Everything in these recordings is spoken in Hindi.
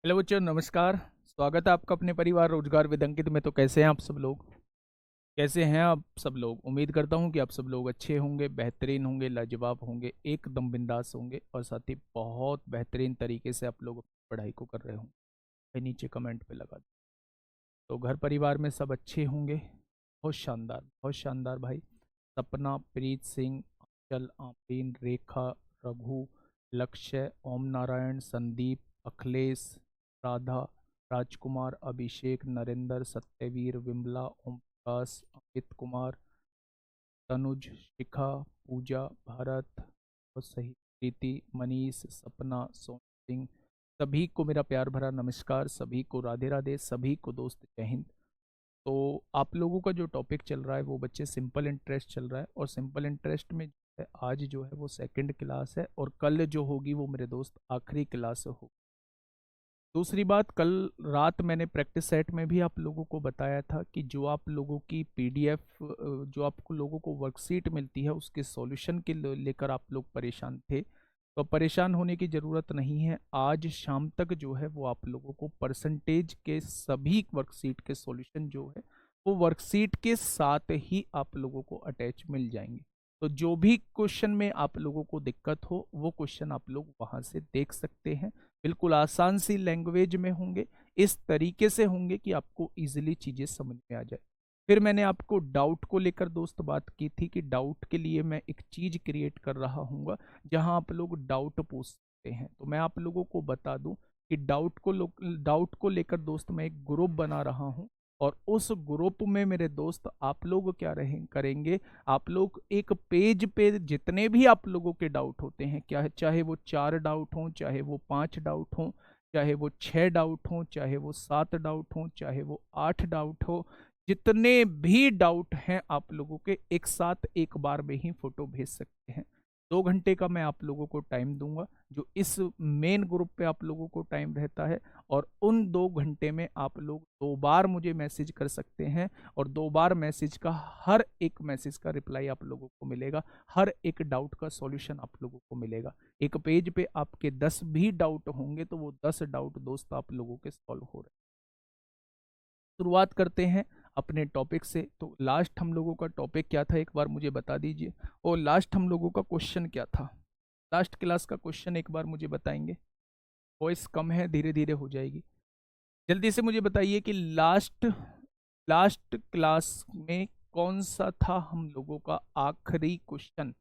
हेलो बच्चों, नमस्कार। स्वागत है आपका अपने परिवार रोजगार विद अंकित में। तो कैसे हैं आप सब लोग? कैसे हैं आप सब लोग? उम्मीद करता हूं कि आप सब लोग अच्छे होंगे, बेहतरीन होंगे, लाजवाब होंगे, एकदम बिंदास होंगे और साथ ही बहुत बेहतरीन तरीके से आप लोग अपनी पढ़ाई को कर रहे होंगे। भाई नीचे कमेंट पे लगा दो। तो घर परिवार में सब अच्छे होंगे। बहुत शानदार, बहुत शानदार भाई। सपना, प्रीत सिंह, अंचल, आफरीन, रेखा, रघु, लक्ष्य, ओम नारायण, संदीप, अखिलेश, राधा, राजकुमार, अभिषेक, नरेंद्र, सत्यवीर, विमला, ओम प्रकाश, अमित कुमार, तनुज, शिखा, पूजा, भारत, बहुत सही, प्रीति, मनीष, सपना, सोम सिंह, सभी को मेरा प्यार भरा नमस्कार। सभी को राधे राधे। सभी को दोस्त जय हिंद। तो आप लोगों का जो टॉपिक चल रहा है वो बच्चे सिंपल इंटरेस्ट चल रहा है, और सिंपल इंटरेस्ट में जो है आज जो है वो सेकंड क्लास है, और कल जो होगी वो मेरे दोस्त आखिरी क्लास होगी। दूसरी बात, कल रात मैंने प्रैक्टिस सेट में भी आप लोगों को बताया था कि जो आप लोगों की पीडीएफ, जो आपको लोगों को वर्कशीट मिलती है उसके सॉल्यूशन के लेकर आप लोग परेशान थे। तो परेशान होने की ज़रूरत नहीं है। आज शाम तक जो है वो आप लोगों को परसेंटेज के सभी वर्कशीट के सॉल्यूशन जो है वो वर्कशीट के साथ ही आप लोगों को अटैच मिल जाएंगे। तो जो भी क्वेश्चन में आप लोगों को दिक्कत हो वो क्वेश्चन आप लोग वहां से देख सकते हैं। बिल्कुल आसान सी लैंग्वेज में होंगे, इस तरीके से होंगे कि आपको इजीली चीजें समझ में आ जाए। फिर मैंने आपको डाउट को लेकर दोस्त बात की थी कि डाउट के लिए मैं एक चीज क्रिएट कर रहा हूँ जहां आप लोग डाउट पूछ सकते हैं। तो मैं आप लोगों को बता दूं कि डाउट को लेकर दोस्त मैं एक ग्रुप बना रहा हूँ, और उस ग्रुप में मेरे दोस्त आप लोग क्या रहे करेंगे, आप लोग एक पेज पे जितने भी आप लोगों के डाउट होते हैं, क्या है, चाहे वो 4 डाउट हों, चाहे वो 5 डाउट हों, चाहे वो 6 डाउट हों, चाहे वो 7 डाउट हों, चाहे वो 8 डाउट हो, जितने भी डाउट हैं आप लोगों के एक साथ एक बार में ही फोटो भेज सकते हैं। 2 घंटे का मैं आप लोगों को टाइम दूंगा, जो इस मेन ग्रुप पे आप लोगों को टाइम रहता है। और उन 2 घंटे में आप लोग 2 बार मुझे मैसेज कर सकते हैं, और 2 बार मैसेज का हर एक मैसेज का रिप्लाई आप लोगों को मिलेगा, हर एक डाउट का सॉल्यूशन आप लोगों को मिलेगा। एक पेज पे आपके 10 भी डाउट होंगे तो वो 10 डाउट दोस्त आप लोगों के सॉल्व हो रहे हैं। शुरुआत करते हैं अपने टॉपिक से। तो लास्ट हम लोगों का टॉपिक क्या था, एक बार मुझे बता दीजिए। और लास्ट हम लोगों का क्वेश्चन क्या था? लास्ट क्लास का क्वेश्चन एक बार मुझे बताएंगे। वॉइस कम है, धीरे धीरे हो जाएगी। जल्दी से मुझे बताइए कि लास्ट लास्ट क्लास में कौन सा था हम लोगों का आखिरी क्वेश्चन?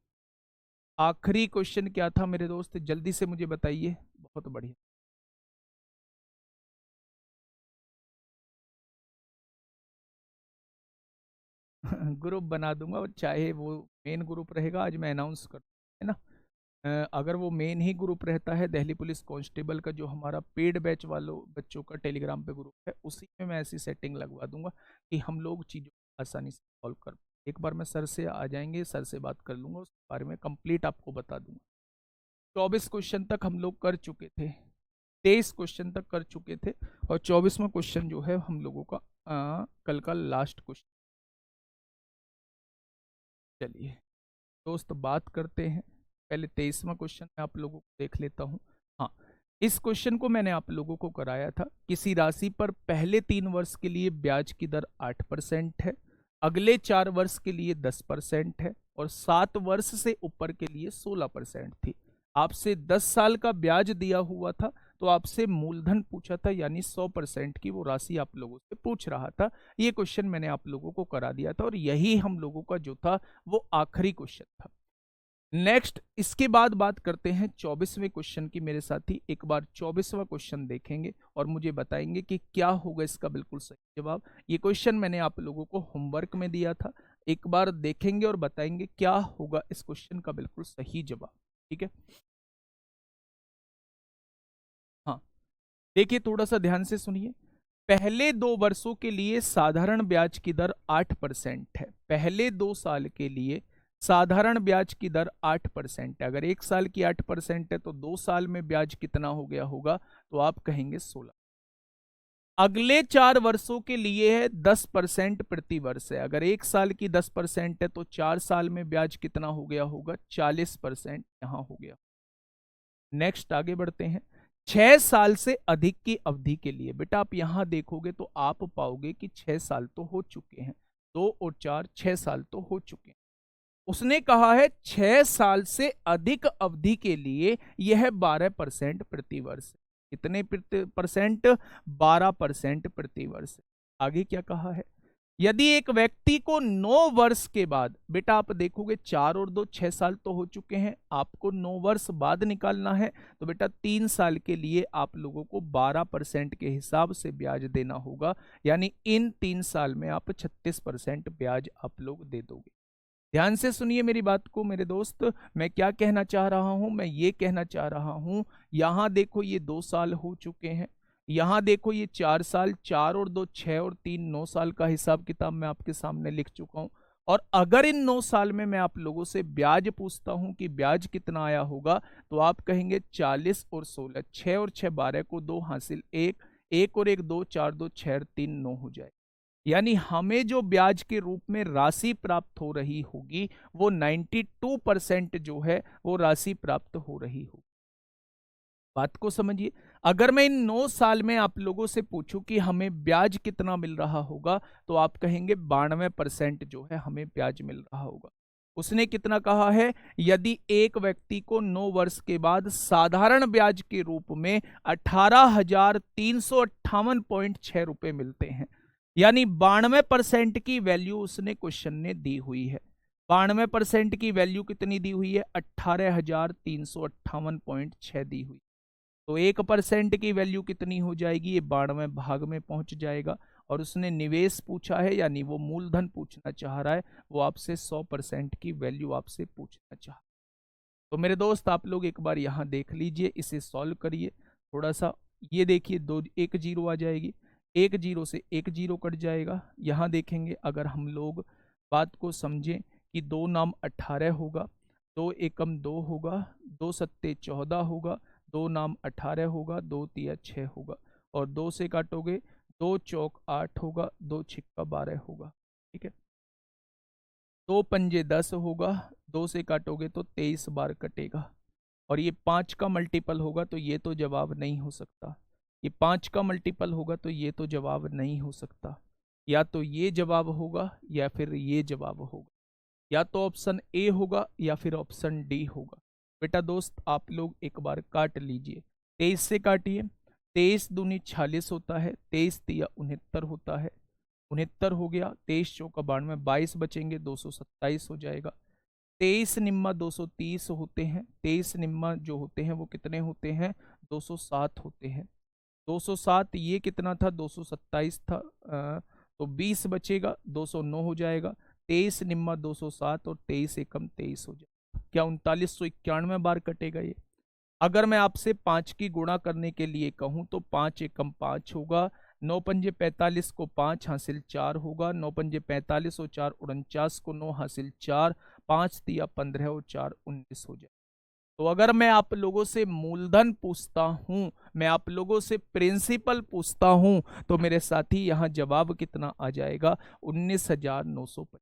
आखिरी क्वेश्चन क्या था मेरे दोस्त? जल्दी से मुझे बताइए। बहुत बढ़िया। ग्रुप बना दूंगा, और चाहे वो मेन ग्रुप रहेगा, आज मैं अनाउंस कर, है ना। अगर वो मेन ही ग्रुप रहता है दिल्ली पुलिस कांस्टेबल का, जो हमारा पेड बैच वालों बच्चों का टेलीग्राम पे ग्रुप है, उसी में मैं ऐसी सेटिंग लगवा दूंगा कि हम लोग चीज़ों को आसानी से सॉल्व कर। एक बार मैं सर से आ जाएंगे, सर से बात कर लूंगा, उसके बारे में कंप्लीट आपको बता दूंगा। 24 क्वेश्चन तक हम लोग कर चुके थे, 23 क्वेश्चन तक कर चुके थे, और 24वां क्वेश्चन जो है हम लोगों का कल का लास्ट क्वेश्चन। चलिए दोस्त बात करते हैं। पहले 23वां क्वेश्चन मैं आप लोगों को देख लेता हूँ। हाँ, इस क्वेश्चन को मैंने आप लोगों को कराया था। किसी राशि पर पहले 3 वर्ष के लिए ब्याज की दर 8% है, अगले 4 वर्ष के लिए 10% है, और 7 वर्ष से ऊपर के लिए 16% थी। आपसे 10 साल का ब्याज दिया हुआ था, तो आपसे मूलधन पूछा था, यानी 100% की वो राशि आप लोगों से पूछ रहा था। ये क्वेश्चन मैंने आप लोगों को करा दिया था, और यही हम लोगों का जो था वो आखिरी क्वेश्चन था। नेक्स्ट इसके बाद बात करते हैं 24वें क्वेश्चन की। मेरे साथी एक बार 24वां क्वेश्चन देखेंगे और मुझे बताएंगे कि क्या होगा इसका बिल्कुल सही जवाब। ये क्वेश्चन मैंने आप लोगों को होमवर्क में दिया था, एक बार देखेंगे और बताएंगे क्या होगा इस क्वेश्चन का बिल्कुल सही जवाब। ठीक है, हाँ, देखिए थोड़ा सा ध्यान से सुनिए। पहले 2 वर्षों के लिए साधारण ब्याज की दर 8% है। पहले 2 साल के लिए साधारण ब्याज की दर 8% है। अगर 1 साल की 8% है तो 2 साल में ब्याज कितना हो गया होगा? तो आप कहेंगे 16। अगले 4 वर्षों के लिए है 10% प्रति वर्ष है। अगर 1 साल की 10% है तो 4 साल में ब्याज कितना हो गया होगा? 40% यहां हो गया। नेक्स्ट आगे बढ़ते हैं। 6 साल से अधिक की अवधि के लिए। बेटा आप यहां देखोगे तो आप पाओगे कि 6 साल तो हो चुके हैं, 2 और 4 6 साल तो हो चुके हैं। उसने कहा है 6 साल से अधिक अवधि के लिए यह 12% प्रति वर्ष। कितने परसेंट? 12% प्रति वर्ष। आगे क्या कहा है? यदि एक व्यक्ति को 9 वर्ष के बाद, बेटा आप देखोगे 4 और 2 6 साल तो हो चुके हैं, आपको 9 वर्ष बाद निकालना है, तो बेटा 3 साल के लिए आप लोगों को 12% के हिसाब से ब्याज देना होगा। यानी इन 3 साल में आप 36% ब्याज आप लोग दे दोगे। ध्यान से सुनिए मेरी बात को मेरे दोस्त, मैं क्या कहना चाह रहा हूं? मैं ये कहना चाह रहा हूं, यहां देखो ये 2 साल हो चुके हैं, यहां देखो ये 4 साल, 4 और 2 6 और 3 9 साल का हिसाब किताब मैं आपके सामने लिख चुका हूं। और अगर इन 9 साल में मैं आप लोगों से ब्याज पूछता हूं कि ब्याज कितना आया होगा, तो आप कहेंगे 40 और 16, 6 और 6 12 को 2 हासिल 1, 1 और 1 2, 4 2 6 और 3 9 हो जाए। यानी हमें जो ब्याज के रूप में राशि प्राप्त हो रही होगी वो 92% जो है वो राशि प्राप्त हो रही होगी। बात को समझिए। अगर मैं इन 9 साल में आप लोगों से पूछूं कि हमें ब्याज कितना मिल रहा होगा, तो आप कहेंगे 92% जो है हमें ब्याज मिल रहा होगा। उसने कितना कहा है? यदि एक व्यक्ति को 9 वर्ष के बाद साधारण ब्याज के रूप में 18,358.6 रुपए मिलते हैं, यानी 92% की वैल्यू उसने क्वेश्चन ने दी हुई है। 92% की वैल्यू कितनी दी हुई है? 18,358.6 दी हुई। तो 1% की वैल्यू कितनी हो जाएगी? ये 92 भाग में पहुंच जाएगा। और उसने निवेश पूछा है, यानी वो मूलधन पूछना चाह रहा है, वो आपसे 100% की वैल्यू आपसे पूछना चाह रहा है। तो मेरे दोस्त आप लोग एक बार यहां देख लीजिए, इसे सॉल्व करिए थोड़ा सा। ये देखिए, 2 1 0 आ जाएगी, 1 0 से 1 0 कट जाएगा। यहां देखेंगे अगर हम लोग बात को समझें कि 2 नाम 18 होगा, 2 एकम 2 होगा, 2 सत्ते 14 होगा, 2 नाम 18 होगा, 2 तिया 6 होगा, और 2 से काटोगे 2 चौक 8 होगा, 2 छिक्का 12 होगा। ठीक है, 2 पंजे 10 होगा, 2 से काटोगे तो 23 बार कटेगा। और ये 5 का मल्टीपल होगा तो ये तो जवाब नहीं हो सकता। ये 5 का मल्टीपल होगा तो ये तो जवाब नहीं हो सकता। या तो ये जवाब होगा या फिर ये जवाब होगा। या तो ऑप्शन ए होगा या फिर ऑप्शन डी होगा। बेटा दोस्त आप लोग एक बार काट लीजिए, 23 से काटिए। 23 दूनी 46 होता है, 23 तिया 69 होता है, 69 हो गया, 23 चौका 92, 22 बचेंगे, 227 हो जाएगा। 23 निम्मा 230 होते हैं, 23 निम्मा जो होते हैं वो कितने होते हैं? 207 होते हैं। 207, ये कितना था? 227 था, तो 20 बचेगा, 209 हो जाएगा। 23 निम्मा 207 और 23 एकम 23 हो जाएगा। क्या 3991 बार कटेगा ये? अगर मैं आपसे 5 की गुणा करने के लिए कहूं तो 5 एकम 5 होगा, 9 पंजे 45 को 5 हासिल 4 होगा, 9 पंजे 45 और 4 49 को 9 हासिल 4, 5 तिया 15 और 4 19 हो जाए। तो अगर मैं आप लोगों से मूलधन पूछता हूं, मैं आप लोगों से प्रिंसिपल पूछता हूं, तो मेरे साथी यहां जवाब कितना आ जाएगा? 19,950।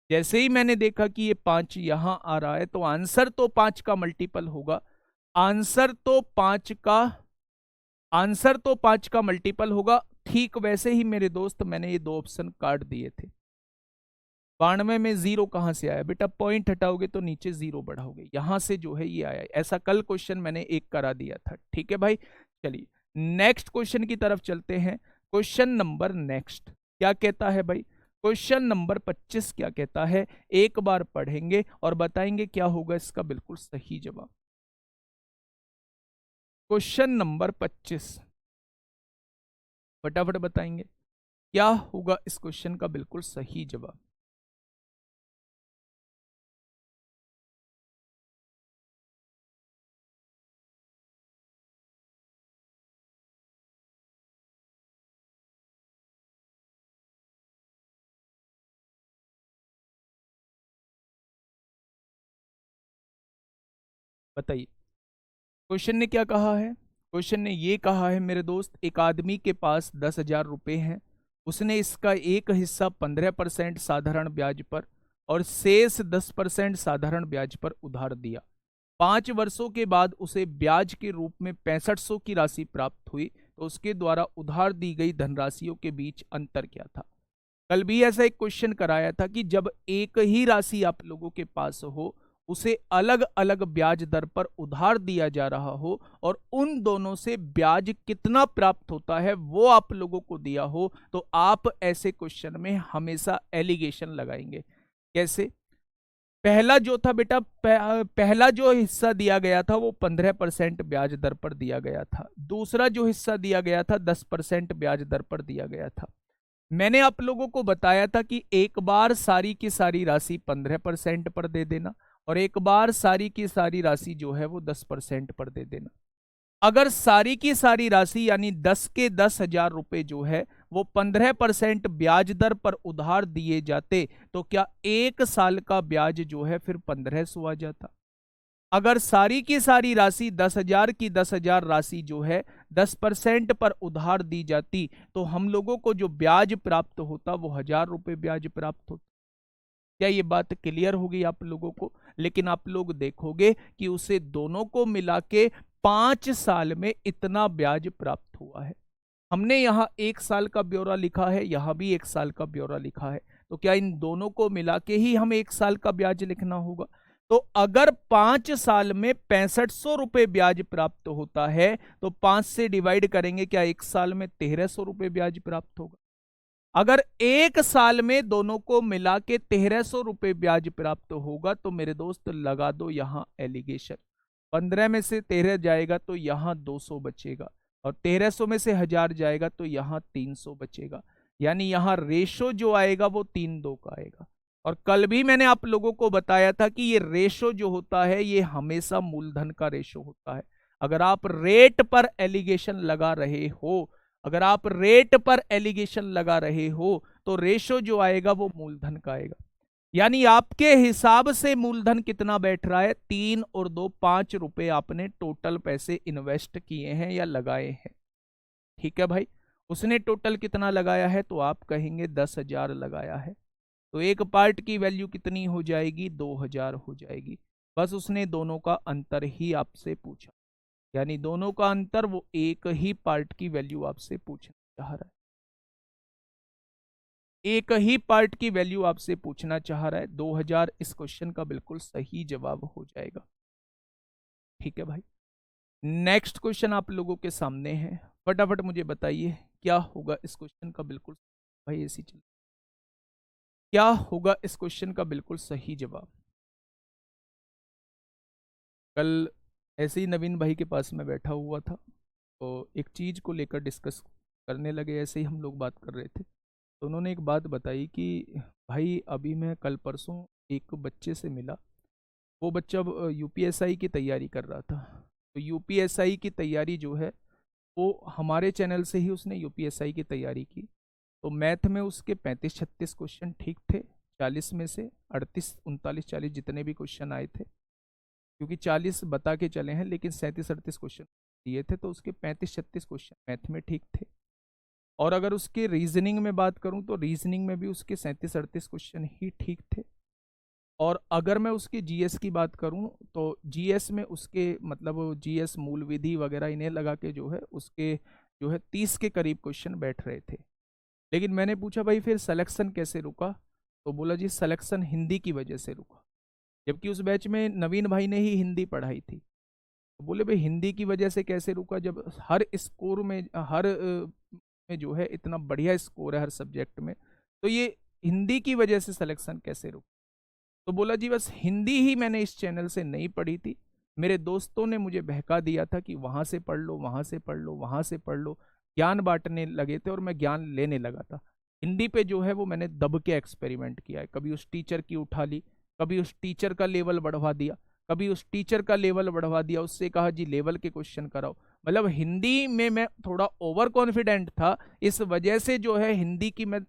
जैसे ही मैंने देखा कि ये 5 यहां आ रहा है, तो आंसर तो 5 का मल्टीपल होगा। आंसर तो 5 का मल्टीपल होगा। ठीक वैसे ही मेरे दोस्त मैंने ये 2 ऑप्शन काट दिए थे। 92 में 0 कहां से आया? बेटा पॉइंट हटाओगे तो नीचे 0 बढ़ाओगे, यहां से जो है ये आया। ऐसा कल क्वेश्चन मैंने एक करा दिया था। ठीक है भाई, चलिए नेक्स्ट क्वेश्चन की तरफ चलते हैं। क्वेश्चन नंबर नेक्स्ट क्या कहता है भाई? क्वेश्चन नंबर 25 क्या कहता है? एक बार पढ़ेंगे और बताएंगे क्या होगा इसका बिल्कुल सही जवाब। क्वेश्चन नंबर 25 फटाफट बताएंगे क्या होगा इस क्वेश्चन का बिल्कुल सही जवाब। बताइए क्वेश्चन ने क्या कहा है? क्वेश्चन ने ये कहा है मेरे दोस्त, एक आदमी के पास 10,000 रुपए हैं। उसने इसका एक हिस्सा 15% साधारण ब्याज पर और शेष 10% साधारण ब्याज पर उधार दिया। 5 वर्षों के बाद उसे ब्याज के रूप में 6500 की राशि प्राप्त हुई, तो उसके द्वारा उधार दी गई धनराशियों के बीच अंतर क्या था। कल भी ऐसा एक क्वेश्चन कराया था कि जब एक ही राशि आप लोगों के पास हो, उसे अलग अलग ब्याज दर पर उधार दिया जा रहा हो और उन दोनों से ब्याज कितना प्राप्त होता है वो आप लोगों को दिया हो, तो आप ऐसे क्वेश्चन में हमेशा एलिगेशन लगाएंगे। कैसे? पहला जो था बेटा, पहला जो हिस्सा दिया गया था वो 15% ब्याज दर पर दिया गया था। दूसरा जो हिस्सा दिया गया था 10% ब्याज दर पर दिया गया था। मैंने आप लोगों को बताया था कि एक बार सारी की सारी राशि 15% पर दे देना और एक बार सारी की सारी राशि जो है वो 10% पर दे देना। अगर सारी की सारी राशि यानी 10 के 10,000 रुपए जो है वो 15% ब्याज दर पर उधार दिए जाते, तो क्या एक साल का ब्याज जो है फिर 1500 आ जाता। अगर सारी की सारी राशि 10,000 की 10,000 राशि जो है 10% पर उधार दी जाती, तो हम लोगों को जो ब्याज प्राप्त होता वो 1,000 रुपए ब्याज प्राप्त होता। क्या ये बात क्लियर होगी आप लोगों को? लेकिन आप लोग देखोगे कि उसे दोनों को मिला के 5 साल में इतना ब्याज प्राप्त हुआ है। हमने यहाँ 1 साल का ब्यौरा लिखा है, यहाँ भी 1 साल का ब्यौरा लिखा है, तो क्या इन दोनों को मिला के ही हमें 1 साल का ब्याज लिखना होगा? तो अगर 5 साल में 6500 रुपए ब्याज प्राप्त होता है, तो 5 से डिवाइड करेंगे, क्या 1 साल में 1300 रुपए ब्याज प्राप्त होगा। अगर 1 साल में दोनों को मिला के 1300 रुपए ब्याज प्राप्त होगा, तो मेरे दोस्त लगा दो यहां एलिगेशन। 15 में से 13 जाएगा तो यहां 200 बचेगा और 1300 में से 1000 जाएगा तो यहां 300 बचेगा। यानी यहां रेशो जो आएगा वो 3:2 का आएगा। और कल भी मैंने आप लोगों को बताया था कि ये रेशो जो होता है ये हमेशा मूलधन का रेशो होता है। अगर आप रेट पर एलिगेशन लगा रहे हो, अगर आप रेट पर एलिगेशन लगा रहे हो, तो रेशो जो आएगा वो मूलधन का आएगा। यानी आपके हिसाब से मूलधन कितना बैठ रहा है, 3 और 2 5 रुपए आपने टोटल पैसे इन्वेस्ट किए हैं या लगाए हैं। ठीक है भाई, उसने टोटल कितना लगाया है, तो आप कहेंगे 10,000 लगाया है, तो एक पार्ट की वैल्यू कितनी हो जाएगी, 2,000 हो जाएगी। बस उसने दोनों का अंतर ही आपसे पूछा, यानी दोनों का अंतर, वो एक ही पार्ट की वैल्यू आपसे पूछना चाह रहा है। एक ही पार्ट की वैल्यू आपसे पूछना चाह रहा है। 2,000 इस क्वेश्चन का बिल्कुल सही जवाब हो जाएगा। ठीक है भाई, नेक्स्ट क्वेश्चन आप लोगों के सामने है, फटाफट मुझे बताइए क्या होगा इस क्वेश्चन का बिल्कुल भाई ऐसी चल क्या होगा इस क्वेश्चन का बिल्कुल सही जवाब। कल ऐसे ही नवीन भाई के पास में बैठा हुआ था, तो एक चीज को लेकर डिस्कस करने लगे, ऐसे ही हम लोग बात कर रहे थे, तो उन्होंने एक बात बताई कि भाई अभी मैं कल परसों एक बच्चे से मिला, वो बच्चा यूपीएसआई की तैयारी कर रहा था। तो यूपीएसआई की तैयारी जो है वो हमारे चैनल से ही उसने यूपीएसआई की तैयारी की। तो मैथ में उसके 35-36 क्वेश्चन ठीक थे, 40 में से 38 39 40 जितने भी क्वेश्चन आए थे, क्योंकि 40 बता के चले हैं लेकिन 37-38 क्वेश्चन दिए थे, तो उसके 35-36 क्वेश्चन मैथ में ठीक थे। और अगर उसके रीजनिंग में बात करूं तो रीजनिंग में भी उसके 37-38 क्वेश्चन ही ठीक थे। और अगर मैं उसके जीएस की बात करूं तो जीएस में उसके मतलब जीएस मूल विधि वगैरह इन्हें लगा के जो है उसके जो है 30 के करीब क्वेश्चन बैठ रहे थे। लेकिन मैंने पूछा भाई फिर सिलेक्शन कैसे रुका, तो बोला जी सिलेक्शन हिंदी की वजह से रुका, जबकि उस बैच में नवीन भाई ने ही हिंदी पढ़ाई थी। तो बोले भाई हिंदी की वजह से कैसे रुका, जब हर स्कोर में हर में जो है इतना बढ़िया स्कोर है हर सब्जेक्ट में, तो ये हिंदी की वजह से सिलेक्शन कैसे रुका। तो बोला जी बस हिंदी ही मैंने इस चैनल से नहीं पढ़ी थी, मेरे दोस्तों ने मुझे बहका दिया था कि वहां से पढ़ लो, वहां से पढ़ लो, वहां से पढ़ लो, ज्ञान बांटने लगे थे और मैं ज्ञान लेने लगा था। हिंदी पे जो है वो मैंने दब के एक्सपेरिमेंट किया है, कभी उस टीचर की उठा ली, कभी उस टीचर का लेवल बढ़वा दिया, कभी उस टीचर का लेवल बढ़वा दिया, उससे कहा जी लेवल के क्वेश्चन कराओ। मतलब हिंदी में मैं थोड़ा ओवर कॉन्फिडेंट था, इस वजह से जो है हिंदी की मैं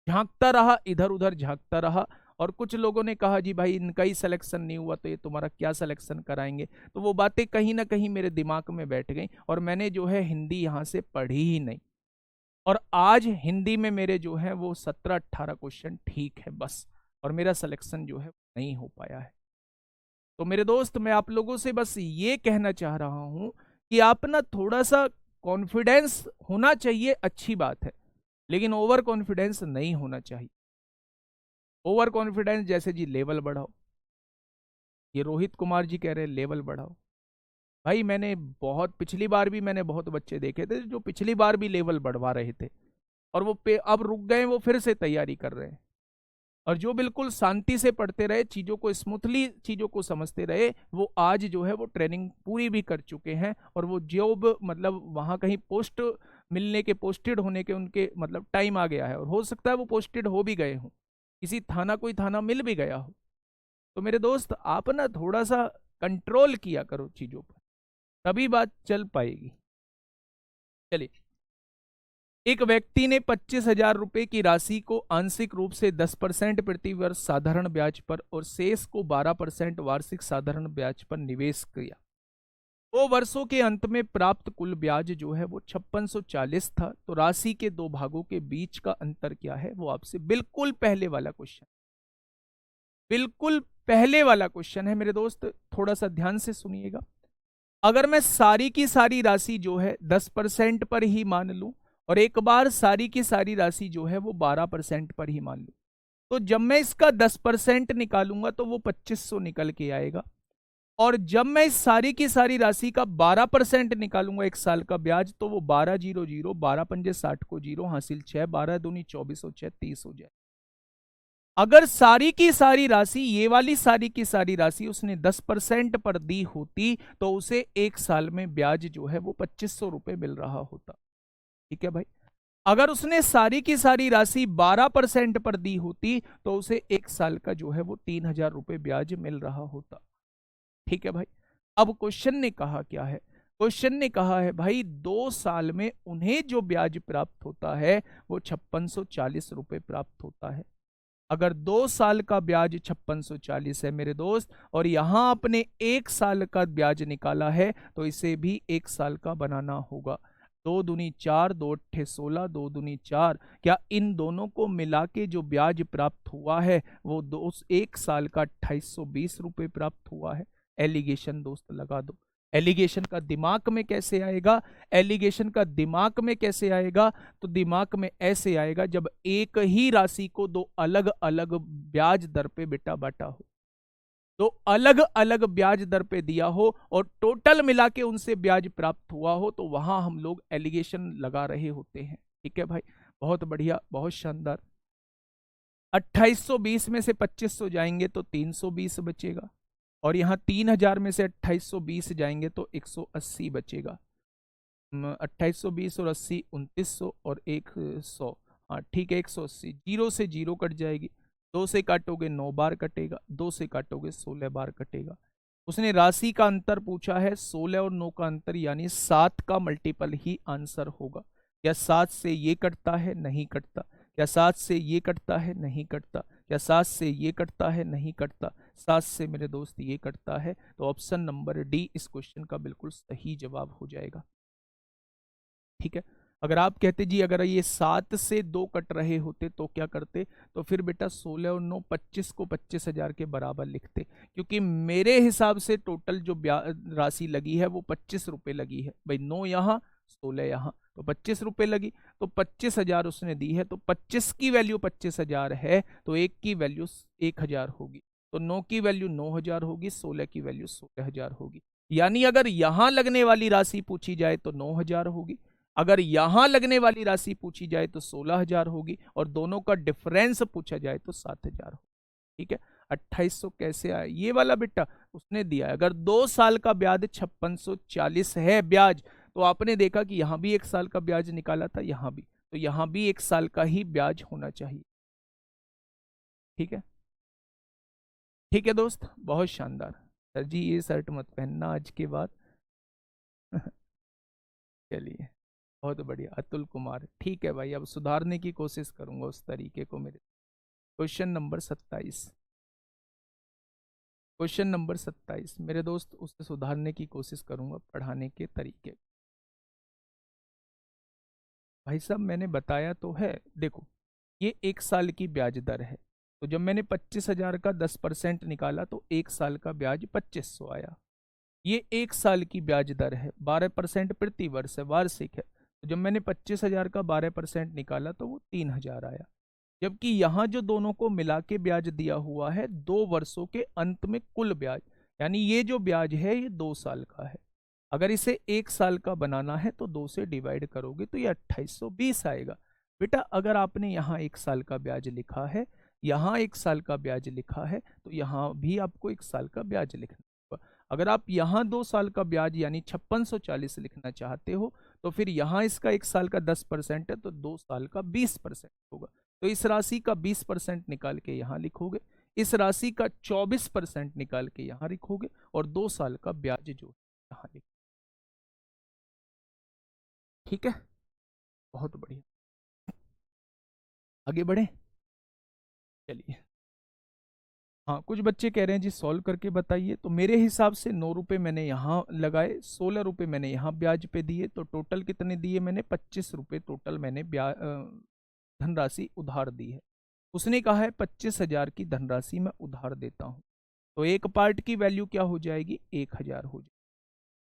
झांकता रहा, इधर उधर झांकता रहा। और कुछ लोगों ने कहा जी भाई इनका ही सिलेक्शन नहीं हुआ तो ये तुम्हारा क्या सिलेक्शन कराएंगे, तो वो बातें कहीं ना कहीं मेरे दिमाग में बैठ गई और मैंने जो है हिंदी यहाँ से पढ़ी ही नहीं। और आज हिंदी में मेरे जो है वो 17-18 क्वेश्चन ठीक है बस, और मेरा सिलेक्शन जो है नहीं हो पाया है। तो मेरे दोस्त मैं आप लोगों से बस ये कहना चाह रहा हूं कि आप ना थोड़ा सा कॉन्फिडेंस होना चाहिए, अच्छी बात है, लेकिन ओवर कॉन्फिडेंस नहीं होना चाहिए। ओवर कॉन्फिडेंस जैसे जी लेवल बढ़ाओ, ये रोहित कुमार जी कह रहे हैं लेवल बढ़ाओ। भाई मैंने बहुत पिछली बार भी मैंने बहुत बच्चे देखे थे जो पिछली बार भी लेवल बढ़वा रहे थे और वो पे अब रुक गए, वो फिर से तैयारी कर रहे हैं। और जो बिल्कुल शांति से पढ़ते रहे, चीजों को स्मूथली चीजों को समझते रहे, वो आज जो है वो ट्रेनिंग पूरी भी कर चुके हैं और वो जॉब मतलब वहां कहीं पोस्ट मिलने के, पोस्टेड होने के उनके मतलब टाइम आ गया है, और हो सकता है वो पोस्टेड हो भी गए हों, किसी थाना कोई थाना मिल भी गया हो। तो मेरे दोस्त आप ना थोड़ा सा कंट्रोल किया करो चीजों पर, तभी बात चल पाएगी। चलिए, एक व्यक्ति ने 25,000 रुपए की राशि को आंशिक रूप से 10% प्रति वर्ष साधारण ब्याज पर और शेष को 12% वार्षिक साधारण ब्याज पर निवेश किया। 2 वर्षों के अंत में प्राप्त कुल ब्याज जो है वो 5640 था। तो राशि के दो भागों के बीच का अंतर क्या है, वो आपसे बिल्कुल पहले वाला क्वेश्चन, बिल्कुल पहले वाला क्वेश्चन है मेरे दोस्त, थोड़ा सा ध्यान से सुनिएगा। अगर मैं सारी की सारी राशि जो है 10% पर ही मान लूं और एक बार सारी की सारी राशि जो है वो 12% पर ही मान लूं, तो जब मैं इसका 10% निकालूंगा तो वो 2500 निकल के आएगा। और जब मैं इस सारी की सारी राशि का 12% निकालूंगा एक साल का ब्याज, तो वो 1200, 12×5 = 60 को जीरो हासिल 6, 12×2 = 24 और 6 30 हो जाए। अगर सारी की सारी राशि, ये वाली सारी की सारी राशि उसने 10% पर दी होती, तो उसे एक साल में ब्याज जो है वो 2500 रुपए मिल रहा होता। ठीक है भाई। अगर उसने सारी की सारी राशि 12% पर दी होती, तो उसे एक साल का जो है वो 3000 रुपए ब्याज मिल रहा होता। ठीक है भाई। अब क्वेश्चन ने कहा क्या है, क्वेश्चन ने कहा है भाई 2 साल में उन्हें जो ब्याज प्राप्त होता है वो 5640 रुपए प्राप्त होता है। अगर 2 साल का ब्याज 5640 है मेरे दोस्त, और यहां आपने एक साल का ब्याज निकाला है, तो इसे भी एक साल का बनाना होगा। 2×2 = 4, 2×8 = 16, 2×2 = 4। क्या इन दोनों को मिला के जो ब्याज प्राप्त हुआ है वो एक साल का 2820 रुपए प्राप्त हुआ है। एलिगेशन दोस्त लगा दो। एलिगेशन का दिमाग में कैसे आएगा, एलिगेशन का दिमाग में कैसे आएगा, तो दिमाग में ऐसे आएगा जब एक ही राशि को दो अलग अलग ब्याज दर पे बेटा बांटा हो, तो अलग अलग ब्याज दर पे दिया हो और टोटल मिला के उनसे ब्याज प्राप्त हुआ हो, तो वहां हम लोग एलिगेशन लगा रहे होते हैं। ठीक है भाई, बहुत बढ़िया, बहुत शानदार। 2820 में से 2500 जाएंगे तो 320 बचेगा, और यहाँ 3000 में से 2820 जाएंगे तो 180 बचेगा। 2820 और 80 2900 और 100, हाँ ठीक है 180। जीरो से जीरो कट जाएगी, 2 से काटोगे 9 बार कटेगा, 2 से काटोगे 16 बार कटेगा। उसने राशि का अंतर पूछा है, 16 और 9 का अंतर यानी 7 का मल्टीपल ही आंसर होगा। क्या 7 से ये कटता है, नहीं कटता। क्या 7 से ये कटता है, नहीं कटता। क्या 7 से ये कटता है, नहीं कटता। 7 से मेरे दोस्त ये कटता है, तो ऑप्शन नंबर डी इस क्वेश्चन का बिल्कुल सही जवाब हो जाएगा। ठीक है। अगर आप कहते जी अगर ये 7 से 2 कट रहे होते तो क्या करते, तो फिर बेटा 16 और 9 25 को 25,000 के बराबर लिखते, क्योंकि मेरे हिसाब से टोटल जो राशि लगी है वो 25 रुपए लगी है भाई। 9 यहाँ 16 यहाँ, तो 25 रुपए लगी, तो 25,000 उसने दी है, तो 25 की वैल्यू 25,000 है, तो 1 की वैल्यू 1000 होगी, तो 9 की वैल्यू 9000 होगी, 16 की वैल्यू 16000 होगी। यानी अगर यहां लगने वाली राशि पूछी जाए तो 9000 होगी, अगर यहां लगने वाली राशि पूछी जाए तो 16,000 होगी, और दोनों का डिफरेंस पूछा जाए तो 7,000 होगी। ठीक है। 2800 कैसे आया, ये वाला बेटा उसने दिया है। अगर 2 साल का ब्याज 5640 है ब्याज, तो आपने देखा कि यहां भी एक साल का ब्याज निकाला था, यहां भी, तो यहां भी एक साल का ही ब्याज होना चाहिए। ठीक है, ठीक है दोस्त, बहुत शानदार। सर जी ये शर्ट मत पहनना आज के बाद। चलिए, बहुत बढ़िया अतुल कुमार, ठीक है भाई, अब सुधारने की कोशिश करूंगा उस तरीके को मेरे। क्वेश्चन नंबर 27, क्वेश्चन नंबर 27 मेरे दोस्त, उसे सुधारने की कोशिश करूंगा पढ़ाने के तरीके। भाई साहब मैंने बताया तो है, देखो ये एक साल की ब्याज दर है, तो जब मैंने 25,000 का 10% निकाला तो 1 साल का ब्याज 2500 आया। ये 1 साल की ब्याज दर है, 12% प्रति वर्ष है, वार्षिक है। तो जब मैंने 25,000 का 12% निकाला तो वो 3,000 आया। जबकि यहाँ जो दोनों को मिला के ब्याज दिया हुआ है 2 वर्षों के अंत में कुल ब्याज, यानी ये जो ब्याज है ये 2 साल का है। अगर इसे 1 साल का बनाना है तो 2 से डिवाइड करोगे तो ये 2820 आएगा। बेटा अगर आपने यहाँ 1 साल का ब्याज लिखा है, यहाँ 1 साल का ब्याज लिखा है, तो यहाँ भी आपको 1 साल का ब्याज लिखना होगा। अगर आप यहाँ 2 साल का ब्याज यानी 5640 लिखना चाहते हो तो फिर यहाँ इसका 1 साल का 10% है तो 2 साल का 20% होगा। तो इस राशि का 20% निकाल के यहाँ लिखोगे, इस राशि का 24% निकाल के यहाँ लिखोगे और 2 साल का ब्याज जो यहाँ लिखोगे। ठीक है, बहुत बढ़िया, आगे बढ़े। चलिए, हाँ कुछ बच्चे कह रहे हैं जी सॉल्व करके बताइए। तो मेरे हिसाब से 9 रुपये मैंने यहाँ लगाए, 16 रुपये मैंने यहाँ ब्याज पे दिए, तो टोटल कितने दिए मैंने? 25 रुपये टोटल मैंने ब्याज धनराशि उधार दी है। उसने कहा है 25,000 की धनराशि मैं उधार देता हूँ। तो एक पार्ट की वैल्यू क्या हो जाएगी? 1,000 हो जाएगी।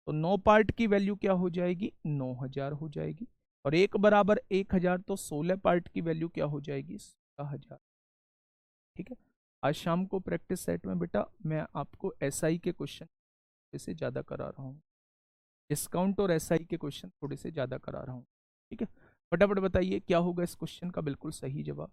तो 9 पार्ट की वैल्यू क्या हो जाएगी? 9,000 हो जाएगी। और 1 बराबर 1,000, तो 16 पार्ट की वैल्यू क्या हो जाएगी? 16,000। ठीक है, आज शाम को प्रैक्टिस सेट में बेटा मैं आपको एसआई के क्वेश्चन थोड़े से ज़्यादा करा रहा हूँ, डिस्काउंट और एसआई के क्वेश्चन थोड़े से ज़्यादा करा रहा हूँ। ठीक है, फटाफट बताइए क्या होगा इस क्वेश्चन का बिल्कुल सही जवाब।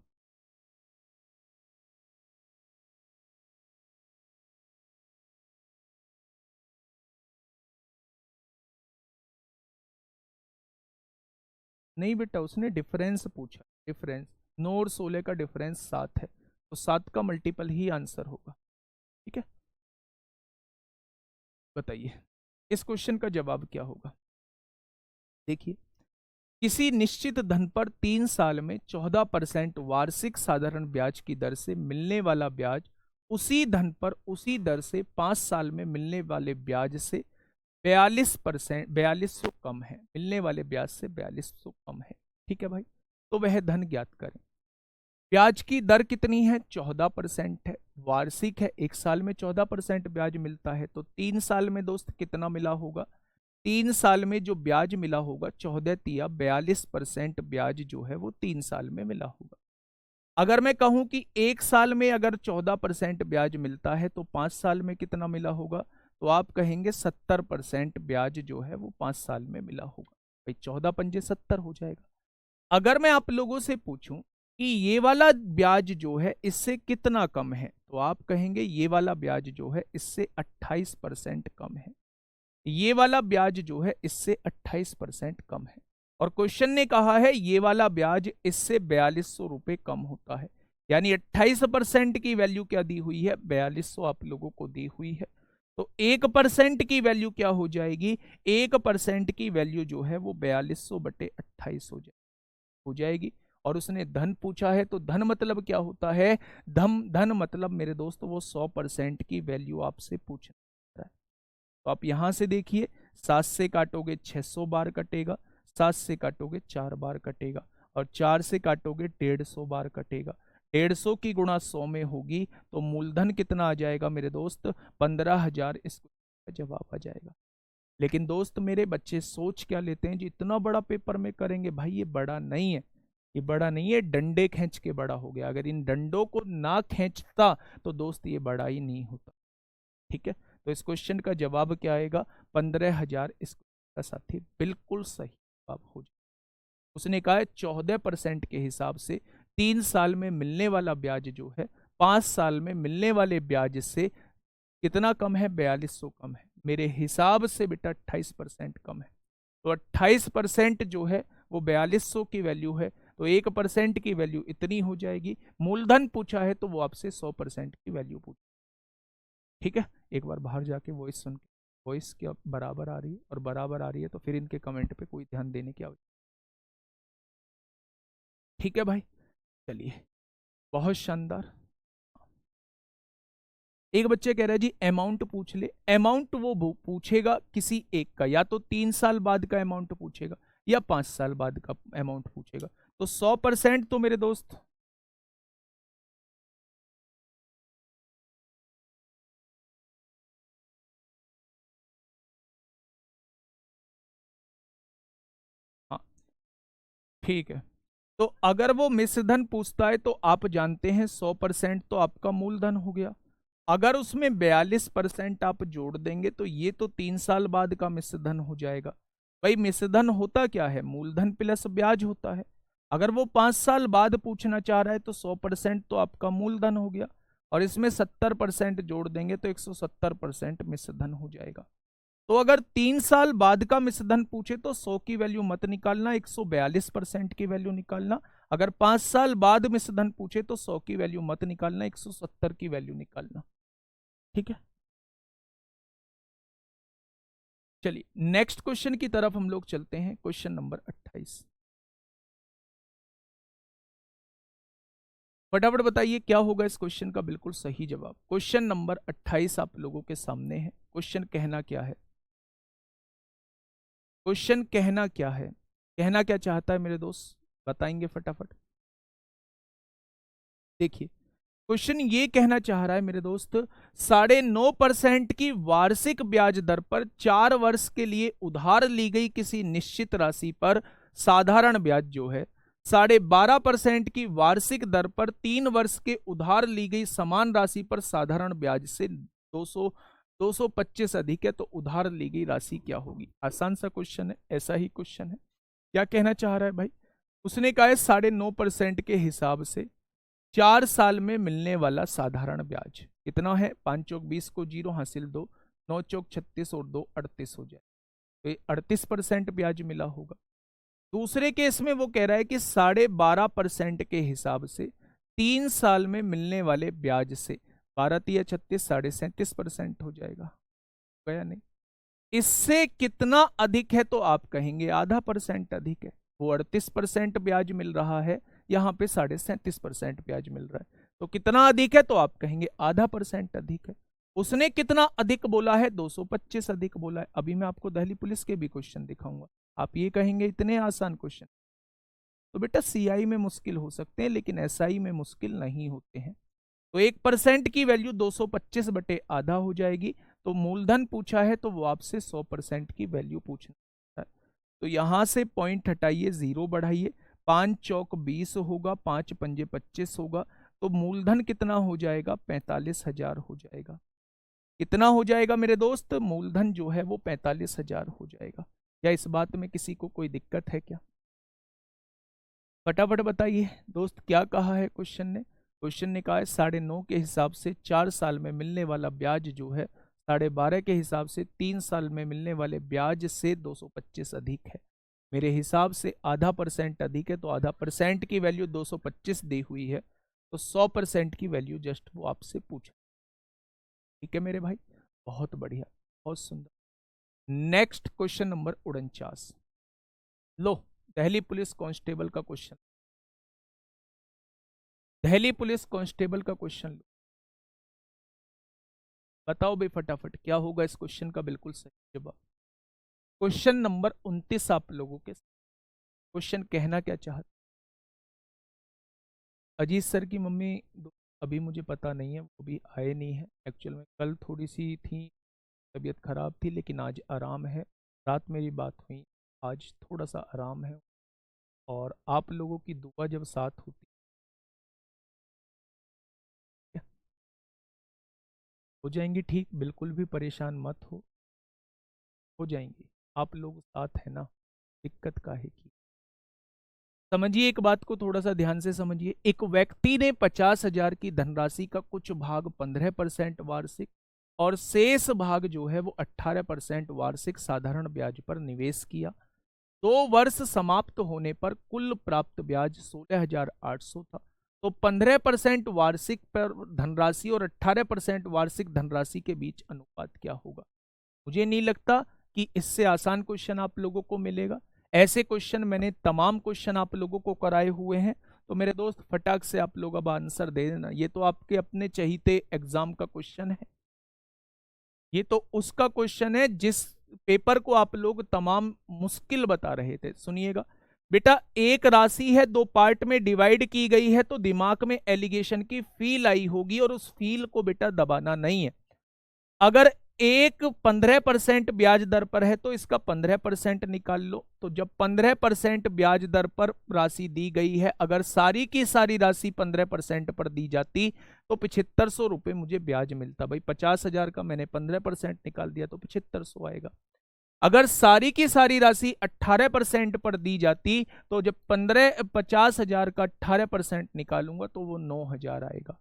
नहीं बेटा, उसने डिफरेंस पूछा, डिफरेंस 9 और 16 का डिफरेंस 7 है, तो 7 का मल्टीपल ही आंसर होगा। ठीक है, बताइए इस क्वेश्चन का जवाब क्या होगा। देखिए, किसी निश्चित धन पर 3 साल में 14% वार्षिक साधारण ब्याज की दर से मिलने वाला ब्याज उसी धन पर उसी दर से 5 साल में मिलने वाले ब्याज से 4200 कम है, मिलने वाले ब्याज से 4200 कम है। ठीक है भाई, तो वह धन ज्ञात करें। ब्याज की दर कितनी है? 14% है, वार्षिक है, 1 साल में 14% ब्याज मिलता है, तो 3 साल में दोस्त कितना मिला होगा? 3 साल में जो ब्याज मिला होगा 14 तिया 42% ब्याज जो है वो 3 साल में मिला होगा। अगर मैं कहूं कि 1 साल में अगर 14% ब्याज मिलता है तो 5 साल में कितना मिला होगा? तो आप कहेंगे 70% ब्याज जो है वो 5 साल में मिला होगा। भाई 14 पंजे 70 हो जाएगा। अगर मैं आप लोगों से पूछूं कि ये वाला ब्याज जो है इससे कितना कम है, तो आप कहेंगे ये वाला ब्याज जो है इससे 28% कम है, ये वाला ब्याज जो है इससे 28% कम है। और क्वेश्चन ने कहा है ये वाला ब्याज इससे 4200 रुपये कम होता है, यानी 28% की वैल्यू क्या दी हुई है? 4200 आप लोगों को दी हुई है। तो 1% की वैल्यू क्या हो जाएगी? 1% की वैल्यू जो है वो 4200 बटे 28 हो जाएगी। और उसने धन पूछा है, तो धन मतलब क्या होता है? धन मतलब मेरे दोस्त वो 100% की वैल्यू आपसे पूछ रहा है। तो आप यहां से देखिए, 7 से काटोगे 600 बार कटेगा, 7 से काटोगे 4 बार कटेगा, और 4 से काटोगे 150 बार कटेगा। 150 की गुणा 100 में होगी तो मूलधन कितना आ जाएगा मेरे दोस्त? 15,000 इसका जवाब आ जाएगा। लेकिन दोस्त मेरे बच्चे सोच क्या लेते हैं जी इतना बड़ा पेपर में करेंगे? भाई ये बड़ा नहीं है, ये बड़ा नहीं है, डंडे खींच के बड़ा हो गया। अगर इन डंडों को ना खींचता तो दोस्त ये बड़ा ही नहीं होता। ठीक है, तो इस क्वेश्चन का जवाब क्या आएगा? 15,000 इसका साथी बिल्कुल सही जवाब हो जाए। उसने कहा है 14% के हिसाब से 3 साल में मिलने वाला ब्याज जो है 5 साल में मिलने वाले ब्याज से कितना कम है? 4200 कम है। मेरे हिसाब से बेटा 28% कम है। तो 28% जो है वो 4200 की वैल्यू है, तो 1% की वैल्यू इतनी हो जाएगी। मूलधन पूछा है तो वो आपसे 100% की वैल्यू पूछ। ठीक है, एक बार बाहर जाके वॉइस सुन के, वॉइस क्या बराबर आ रही है और बराबर आ रही है तो फिर इनके कमेंट पे कोई ध्यान देने की आवश्यकता। ठीक है भाई, चलिए, बहुत शानदार। एक बच्चे कह रहा है जी अमाउंट पूछ ले। अमाउंट वो पूछेगा किसी एक का, या तो 3 साल बाद का अमाउंट पूछेगा या 5 साल बाद का अमाउंट पूछेगा। तो 100% तो मेरे दोस्त ठीक है, तो अगर वो मिश्रधन पूछता है तो आप जानते हैं 100% तो आपका मूलधन हो गया। अगर उसमें 42% आप जोड़ देंगे तो ये तो 3 साल बाद का मिश्रधन हो जाएगा। भाई मिश्रधन होता क्या है, मूलधन प्लस ब्याज होता है। अगर वो 5 साल बाद पूछना चाह रहा है तो 100% तो आपका मूलधन हो गया, और इसमें 70% जोड़ देंगे तो 170% मिश्रधन हो जाएगा। तो अगर 3 साल बाद का मिश्रधन पूछे तो 100 की वैल्यू मत निकालना, 142% की वैल्यू निकालना। अगर 5 साल बाद मिश्रधन पूछे तो 100 की वैल्यू मत निकालना, 170 की वैल्यू निकालना। ठीक है, चलिए नेक्स्ट क्वेश्चन की तरफ हम लोग चलते हैं। क्वेश्चन नंबर 28, फटाफट बताइए क्या होगा इस क्वेश्चन का बिल्कुल सही जवाब। क्वेश्चन नंबर 28 आप लोगों के सामने है। क्वेश्चन कहना क्या है, क्वेश्चन कहना क्या है, कहना क्या चाहता है मेरे दोस्त, बताएंगे फटाफट। देखिए क्वेश्चन ये कहना चाह रहा है मेरे दोस्त, 9.5% की वार्षिक ब्याज दर पर 4 वर्ष के लिए उधार ली गई किसी निश्चित राशि पर साधारण ब्याज जो है 12.5% की वार्षिक दर पर 3 वर्ष के उधार ली गई समान राशि पर साधारण ब्याज से 225 अधिक है, तो उधार ली गई राशि क्या होगी। आसान सा क्वेश्चन है, ऐसा ही क्वेश्चन है। क्या कहना चाह रहा है भाई, उसने कहा है 9.5% के हिसाब से 4 साल में मिलने वाला साधारण ब्याज कितना है। 5 चौक 20 को 0 हासिल 2, 9 चौक 36 और 2 38 हो जाए, तो 38% ब्याज मिला होगा। दूसरे केस में वो कह रहा है कि 12.5% के हिसाब से 3 साल में मिलने वाले ब्याज से 12 या 36 37.5% हो जाएगा, गया नहीं। इससे कितना अधिक है तो आप कहेंगे आधा परसेंट अधिक है। वो 38% ब्याज मिल रहा है, यहाँ पे 37.5% ब्याज मिल रहा है, तो कितना अधिक है तो आप कहेंगे आधा परसेंट अधिक है। उसने कितना अधिक बोला है, 225 अधिक बोला है। अभी मैं आपको दिल्ली पुलिस के भी क्वेश्चन दिखाऊंगा, आप ये कहेंगे इतने आसान क्वेश्चन। तो बेटा सीआई में मुश्किल हो सकते हैं लेकिन एसआई में मुश्किल नहीं होते हैं। तो 1% की वैल्यू 225 बटे आधा हो जाएगी। तो मूलधन पूछा है तो वो आपसे 100% की वैल्यू पूछना है। तो यहां से पॉइंट हटाइए, 0 बढ़ाइए, 5 चौक 20 होगा, 5 पंजे 25 होगा, तो मूलधन कितना हो जाएगा, 45,000 हो जाएगा। कितना हो जाएगा मेरे दोस्त, मूलधन जो है वो 45,000 हो जाएगा। क्या इस बात में किसी को कोई दिक्कत है क्या, फटाफट बताइए दोस्त। क्या कहा है क्वेश्चन ने, क्वेश्चन ने कहा है 9.5 के हिसाब से 4 साल में मिलने वाला ब्याज जो है 12.5 के हिसाब से 3 साल में मिलने वाले ब्याज से 225 अधिक है। मेरे हिसाब से आधा परसेंट अधिक है, तो आधा परसेंट की वैल्यू 225 दी हुई है, तो 100% की वैल्यू जस्ट वो आपसे पूछा। ठीक है मेरे भाई, बहुत बढ़िया, बहुत सुंदर। नेक्स्ट क्वेश्चन नंबर 49, लो दिल्ली पुलिस कांस्टेबल का क्वेश्चन, दिल्ली पुलिस कांस्टेबल का क्वेश्चन लो। बताओ भाई फटाफट क्या होगा इस क्वेश्चन का बिल्कुल सही जवाब। क्वेश्चन नंबर 29 आप लोगों के, क्वेश्चन कहना क्या चाहते। अजीत सर की मम्मी अभी मुझे पता नहीं है, वो भी आए नहीं है एक्चुअल में। कल थोड़ी सी थी, तबीयत खराब थी, लेकिन आज आराम है। रात मेरी बात हुई, आज थोड़ा सा आराम है। और आप लोगों की दुआ जब साथ होती है हो जाएंगी ठीक, बिल्कुल भी परेशान मत हो जाएंगी। आप लोग साथ है ना, दिक्कत काहे की। समझिए एक बात को थोड़ा सा ध्यान से समझिए। एक व्यक्ति ने 50,000 की धनराशि का कुछ भाग 15% वार्षिक और शेष भाग जो है वो 18% वार्षिक साधारण ब्याज पर निवेश किया। 2 वर्ष समाप्त होने पर कुल प्राप्त ब्याज 16,800 था। तो 15% वार्षिक पर धनराशि और 18% वार्षिक धनराशि के बीच अनुपात क्या होगा। मुझे नहीं लगता कि इससे आसान क्वेश्चन आप लोगों को मिलेगा। ऐसे क्वेश्चन मैंने तमाम क्वेश्चन आप लोगों को कराए हुए हैं। तो मेरे दोस्त फटाक से आप लोग अब आंसर दे देना। ये तो आपके अपने चहीते एग्जाम का क्वेश्चन है, ये तो उसका क्वेश्चन है जिस पेपर को आप लोग तमाम मुश्किल बता रहे थे। सुनिएगा बेटा, एक राशि है 2 पार्ट में डिवाइड की गई है, तो दिमाग में एलिगेशन की फील आई होगी और उस फील को बेटा दबाना नहीं है। अगर एक 15% ब्याज दर पर है तो इसका 15% निकाल लो। तो जब 15% ब्याज दर पर राशि दी गई है, अगर सारी की सारी राशि 15% पर दी जाती तो 7500 रुपये मुझे ब्याज मिलता। भाई 50,000 का मैंने 15% निकाल दिया तो 7500 आएगा। अगर सारी की सारी राशि 18% पर दी जाती तो जब 50,000 का 18% निकालूंगा तो वो 9,000 आएगा।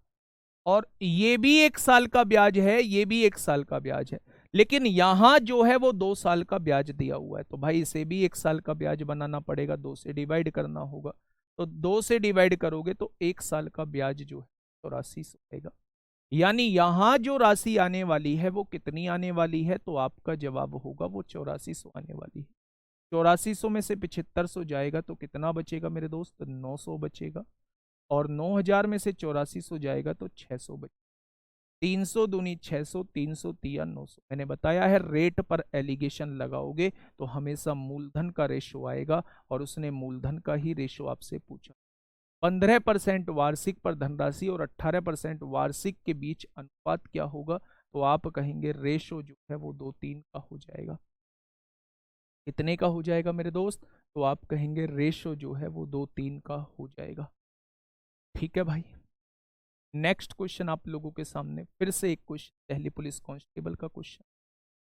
और ये भी 1 साल का ब्याज है, ये भी 1 साल का ब्याज है, लेकिन यहां जो है वो 2 साल का ब्याज दिया हुआ है, तो भाई इसे भी 1 साल का ब्याज बनाना पड़ेगा, 2 से डिवाइड करना होगा। तो 2 से डिवाइड करोगे तो 1 साल का ब्याज जो है 8400 आएगा। यानी यहां जो राशि आने वाली है वो कितनी आने वाली है, तो आपका जवाब होगा वो 8400 आने वाली है। 8400 में से 7500 जाएगा तो कितना बचेगा मेरे दोस्त, 900 बचेगा। और 9000 में से 8400 जाएगा तो 600 बचेगा। 300 दूनी 600, 300 तिया 900। मैंने बताया है रेट पर एलिगेशन लगाओगे तो हमेशा मूलधन का रेशो आएगा, और उसने मूलधन का ही रेशो आपसे पूछा। 15% वार्षिक पर धनराशि और 18% वार्षिक के बीच अनुपात क्या होगा, तो आप कहेंगे रेशो जो है वो 2:3 का हो जाएगा। कितने का हो जाएगा मेरे दोस्त, तो आप कहेंगे रेशो जो है वो 2:3 का हो जाएगा। ठीक है भाई। नेक्स्ट क्वेश्चन आप लोगों के सामने फिर से एक क्वेश्चन दिल्ली पुलिस कांस्टेबल का क्वेश्चन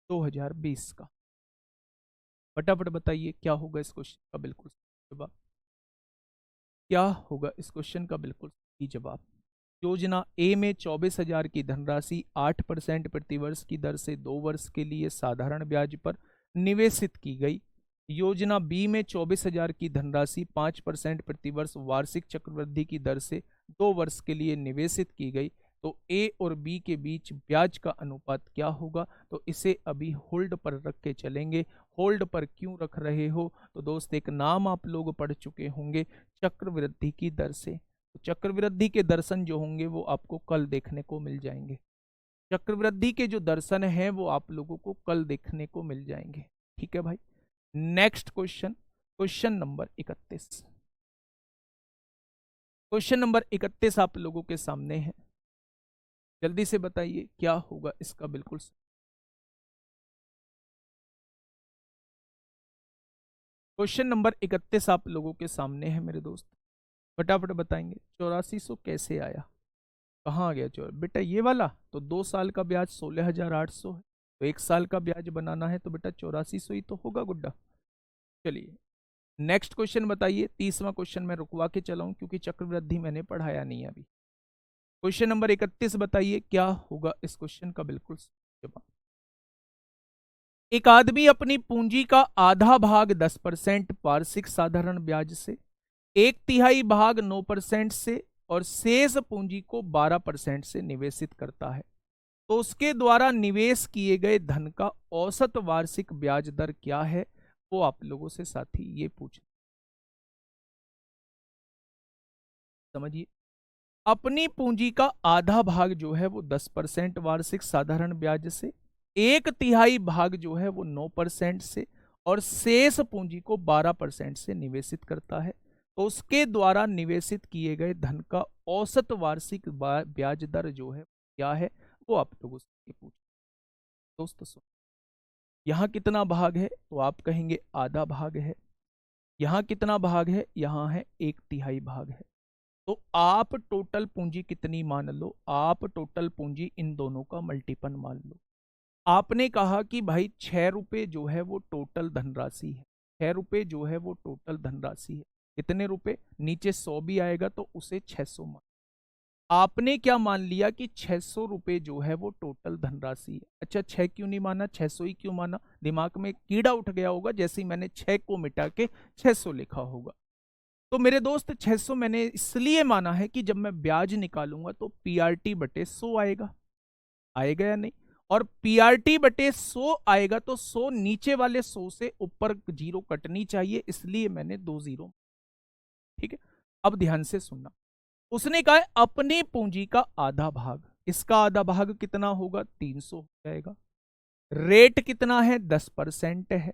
2020 का। फटाफट बताइए क्या होगा इस क्वेश्चन का बिल्कुल सही जवाब। क्या होगा इस क्वेश्चन का बिल्कुल सही जवाब। योजना ए में 24,000 की धनराशि 8% प्रतिवर्ष की दर से 2 वर्ष के लिए साधारण ब्याज पर निवेशित की गई। योजना बी में 24,000 की धनराशि 5% प्रतिवर्ष वार्षिक चक्रवृद्धि की दर से 2 वर्ष के लिए निवेशित की गई। तो ए और बी के बीच ब्याज का अनुपात क्या होगा, तो इसे अभी होल्ड पर रख के चलेंगे। होल्ड पर क्यों रख रहे हो, तो दोस्त एक नाम आप लोग पढ़ चुके होंगे, चक्रवृद्धि की दर से। तो चक्रवृद्धि के दर्शन जो होंगे वो आपको कल देखने को मिल जाएंगे। चक्रवृद्धि के जो दर्शन हैं वो आप लोगों को कल देखने को मिल जाएंगे। ठीक है भाई। Next question, question number 31। Question number 31 आप लोगों के सामने है, जल्दी से बताइए क्या होगा इसका बिल्कुल। क्वेश्चन नंबर 31 आप लोगों के सामने है मेरे दोस्त, फटाफट बताएंगे 8400 कैसे आया, कहाँ आ गया चोर बेटा, ये वाला। तो 2 साल का ब्याज 16,800 है, तो 1 साल का ब्याज बनाना है तो बेटा 8400 ही तो होगा गुड्डा। चलिए नेक्स्ट क्वेश्चन बताइए। 30वां क्वेश्चन मैं रुकवा के चलाऊं क्योंकि चक्रवृद्धि मैंने पढ़ाया नहीं है अभी। क्वेश्चन नंबर 31 बताइए क्या होगा इस क्वेश्चन का बिल्कुल जवाब। एक आदमी अपनी पूंजी का आधा भाग 10% वार्षिक साधारण ब्याज से, 1/3 भाग 9% से और शेष पूंजी को 12% से निवेशित करता है, तो उसके द्वारा निवेश किए गए धन का औसत वार्षिक ब्याज दर क्या है, वो आप लोगों से साथी ये पूछ। समझिए, अपनी पूंजी का आधा भाग जो है वो 10% वार्षिक साधारण ब्याज से, 1/3 भाग जो है वो 9% से और शेष पूंजी को 12% से निवेशित करता है, तो उसके द्वारा निवेशित किए गए धन का औसत वार्षिक ब्याज दर जो है क्या है, वो आप लोगों से पूछ। दोस्तों सुनो, यहाँ कितना भाग है, तो आप कहेंगे आधा भाग है। यहाँ कितना भाग है, यहाँ है 1/3 भाग है। तो आप टोटल पूंजी कितनी मान लो, आप टोटल पूंजी इन दोनों का मल्टीपल मान लो। आपने कहा कि भाई 6 रुपए जो है वो टोटल धनराशि है, 6 रुपए जो है वो टोटल धनराशि है। कितने रुपए, नीचे 100 भी आएगा तो उसे 600 मान। आपने क्या मान लिया कि 600 रुपए जो है वो टोटल धनराशि है। अच्छा 6 क्यों नहीं माना, 600 ही क्यों माना, दिमाग में कीड़ा उठ गया होगा जैसे ही मैंने 6 को मिटा के 600 लिखा होगा। तो मेरे दोस्त 600 मैंने इसलिए माना है कि जब मैं ब्याज निकालूंगा तो पीआरटी बटे 100 आएगा, आएगा या नहीं। और पीआरटी बटे 100 आएगा तो 100 नीचे वाले 100 से ऊपर जीरो कटनी चाहिए, इसलिए मैंने 2 जीरो। ठीक है, अब ध्यान से सुनना। उसने कहा है अपनी पूंजी का आधा भाग, इसका आधा भाग कितना होगा, 300 हो जाएगा। रेट कितना है, 10% है।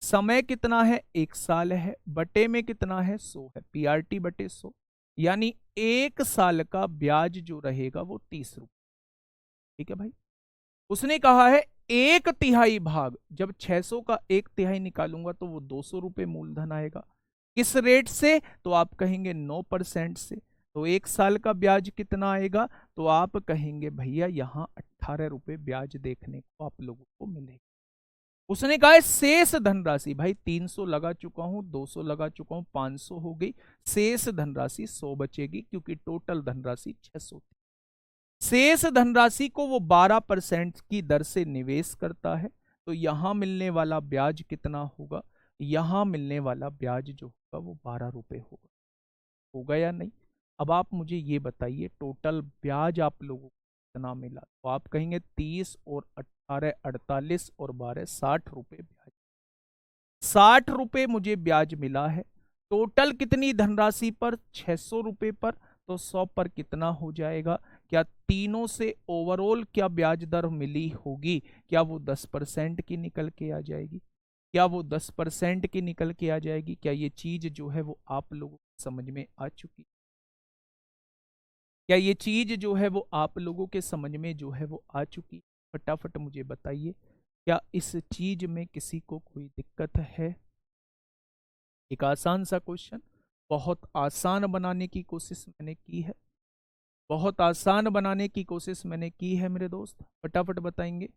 समय कितना है, 1 साल है। बटे में कितना है, 100 है, पीआरटी बटे 100। यानी 1 साल का ब्याज जो रहेगा वो 30 रुपए। ठीक है भाई। उसने कहा है एक तिहाई भाग, जब 600 का एक तिहाई निकालूंगा तो वो 200 रुपये मूलधन आएगा। किस रेट से? तो आप कहेंगे 9% से। तो 1 साल का ब्याज कितना आएगा? तो आप कहेंगे भैया यहाँ 18 रुपये ब्याज देखने को आप लोगों को मिलेगा। उसने कहा है शेष धनराशि, भाई 300 लगा चुका हूं, 200 लगा चुका हूं, 500 हो गई, शेष धनराशि 100 बचेगी, क्योंकि टोटल धनराशि 600 थी। शेष धनराशि को वो 12% की दर से निवेश करता है। तो यहां मिलने वाला ब्याज कितना होगा? यहां मिलने वाला ब्याज जो होगा वो 12 रुपये होगा। होगा या नहीं? अब आप मुझे ये बताइए, टोटल ब्याज आप लोगों को कितना मिला? तो आप कहेंगे 30 और 18 48 और 12 60 रुपये ब्याज। 60 रुपये मुझे ब्याज मिला है। टोटल कितनी धनराशि पर? 600 रुपये पर। तो 100 पर कितना हो जाएगा? क्या तीनों से ओवरऑल क्या ब्याज दर मिली होगी? क्या वो 10% की निकल के आ जाएगी? क्या वो 10% की निकल के आ जाएगी? क्या ये चीज जो है वो आप लोगों को समझ में आ चुकी? क्या ये चीज जो है वो आप लोगों के समझ में जो है वो आ चुकी? फटाफट मुझे बताइए, क्या इस चीज में किसी को कोई दिक्कत है? एक आसान सा क्वेश्चन, बहुत आसान बनाने की कोशिश मैंने की है, बहुत आसान बनाने की कोशिश मैंने की है मेरे दोस्त, फटाफट बताएंगे।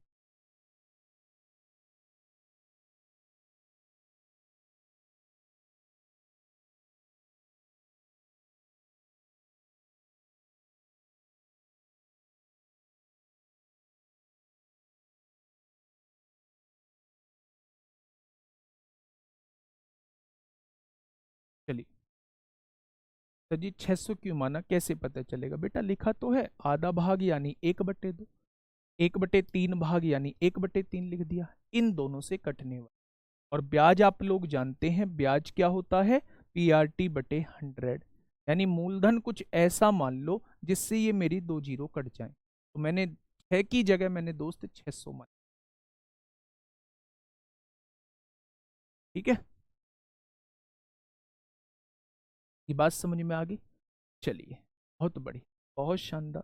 चलिए तो जी 600 क्यों माना, कैसे पता चलेगा? बेटा लिखा तो है आधा भाग यानी 1/2, 1/3 भाग यानी 1/3 लिख दिया, इन दोनों से कटने वाला। और ब्याज आप लोग जानते हैं ब्याज क्या होता है? PRT/100, यानी मूलधन कुछ ऐसा मान लो जिससे ये मेरी 2 जीरो कट जाए। तो मैंने 6 की जगह मैंने दोस्त 600 मान। ठीक है, ये बात समझ में आ गई? चलिए, बहुत बढ़िया, बहुत शानदार,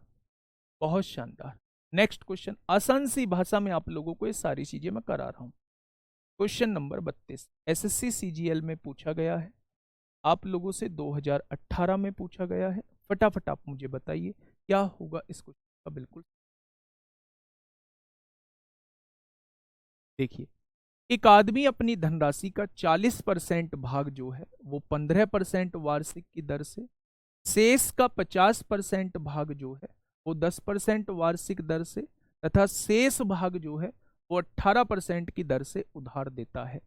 बहुत शानदार। नेक्स्ट क्वेश्चन, आसान सी भाषा में आप लोगों को ये सारी चीजें मैं करा रहा हूं। क्वेश्चन नंबर 32 SSC CGL में पूछा गया है, आप लोगों से 2018 में पूछा गया है। फटाफट आप मुझे बताइए क्या होगा इस क्वेश्चन का। बिल्कुल देखिए, एक आदमी अपनी धनराशि का 40% भाग जो है वो 15% वार्षिक की दर से, शेष का 50% भाग जो है वो 10% वार्षिक दर से, तथा शेष भाग जो है वो 18% की दर से उधार देता है।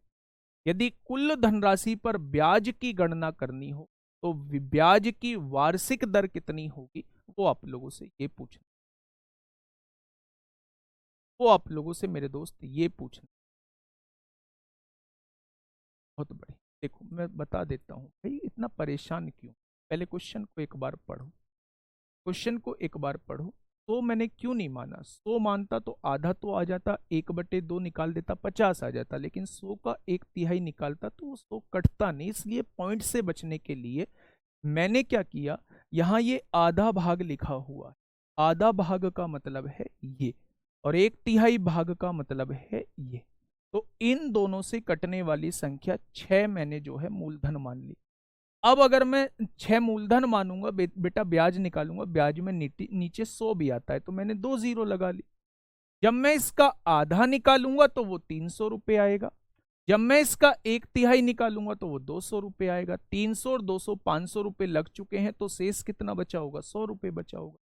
यदि कुल धनराशि पर ब्याज की गणना करनी हो तो ब्याज की वार्षिक दर कितनी होगी, वो आप लोगों से ये पूछना, वो आप लोगों से मेरे दोस्त ये पूछना। बहुत बढ़िया, देखो मैं बता देता हूं, भाई इतना परेशान क्यों? पहले क्वेश्चन को एक बार पढ़ो, क्वेश्चन को एक बार पढ़ो। 100 मैंने क्यों नहीं माना? 100 मानता तो आधा तो आ जाता, 1/2 निकाल देता, 50 आ जाता, लेकिन 100 का 1/3 निकालता तो वो 100 कटता नहीं। इसलिए पॉइंट से बचने के लिए मैंने क्या किया, यहाँ ये आधा भाग लिखा हुआ है, आधा भाग का मतलब है ये, और 1/3 भाग का मतलब है ये। तो इन दोनों से कटने वाली संख्या 6 मैंने जो है मूलधन मान ली। अब अगर मैं 6 मूलधन मानूंगा, बेटा ब्याज निकालूंगा, ब्याज में नीचे 100 भी आता है, तो मैंने 2 जीरो लगा ली। जब मैं इसका आधा निकालूंगा तो वो 300 रुपये आएगा, जब मैं इसका 1/3 निकालूंगा तो वो 200 रुपये आएगा। 300 और 200 500 रुपये लग चुके हैं, तो शेष कितना बचा होगा? 100 रुपये बचा होगा।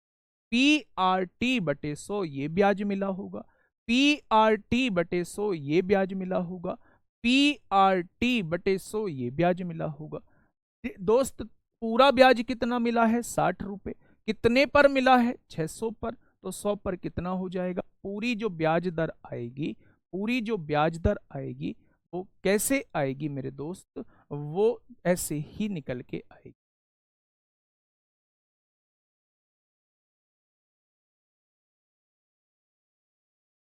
PRT/100 ये ब्याज मिला होगा, PRT/100 ये ब्याज मिला होगा, PRT/100 ये ब्याज मिला होगा। दोस्त पूरा ब्याज कितना मिला है? 60 रुपये। कितने पर मिला है? 600 पर। तो 100 पर कितना हो जाएगा? पूरी जो ब्याज दर आएगी, पूरी जो ब्याज दर आएगी वो कैसे आएगी मेरे दोस्त? वो ऐसे ही निकल के आएगी।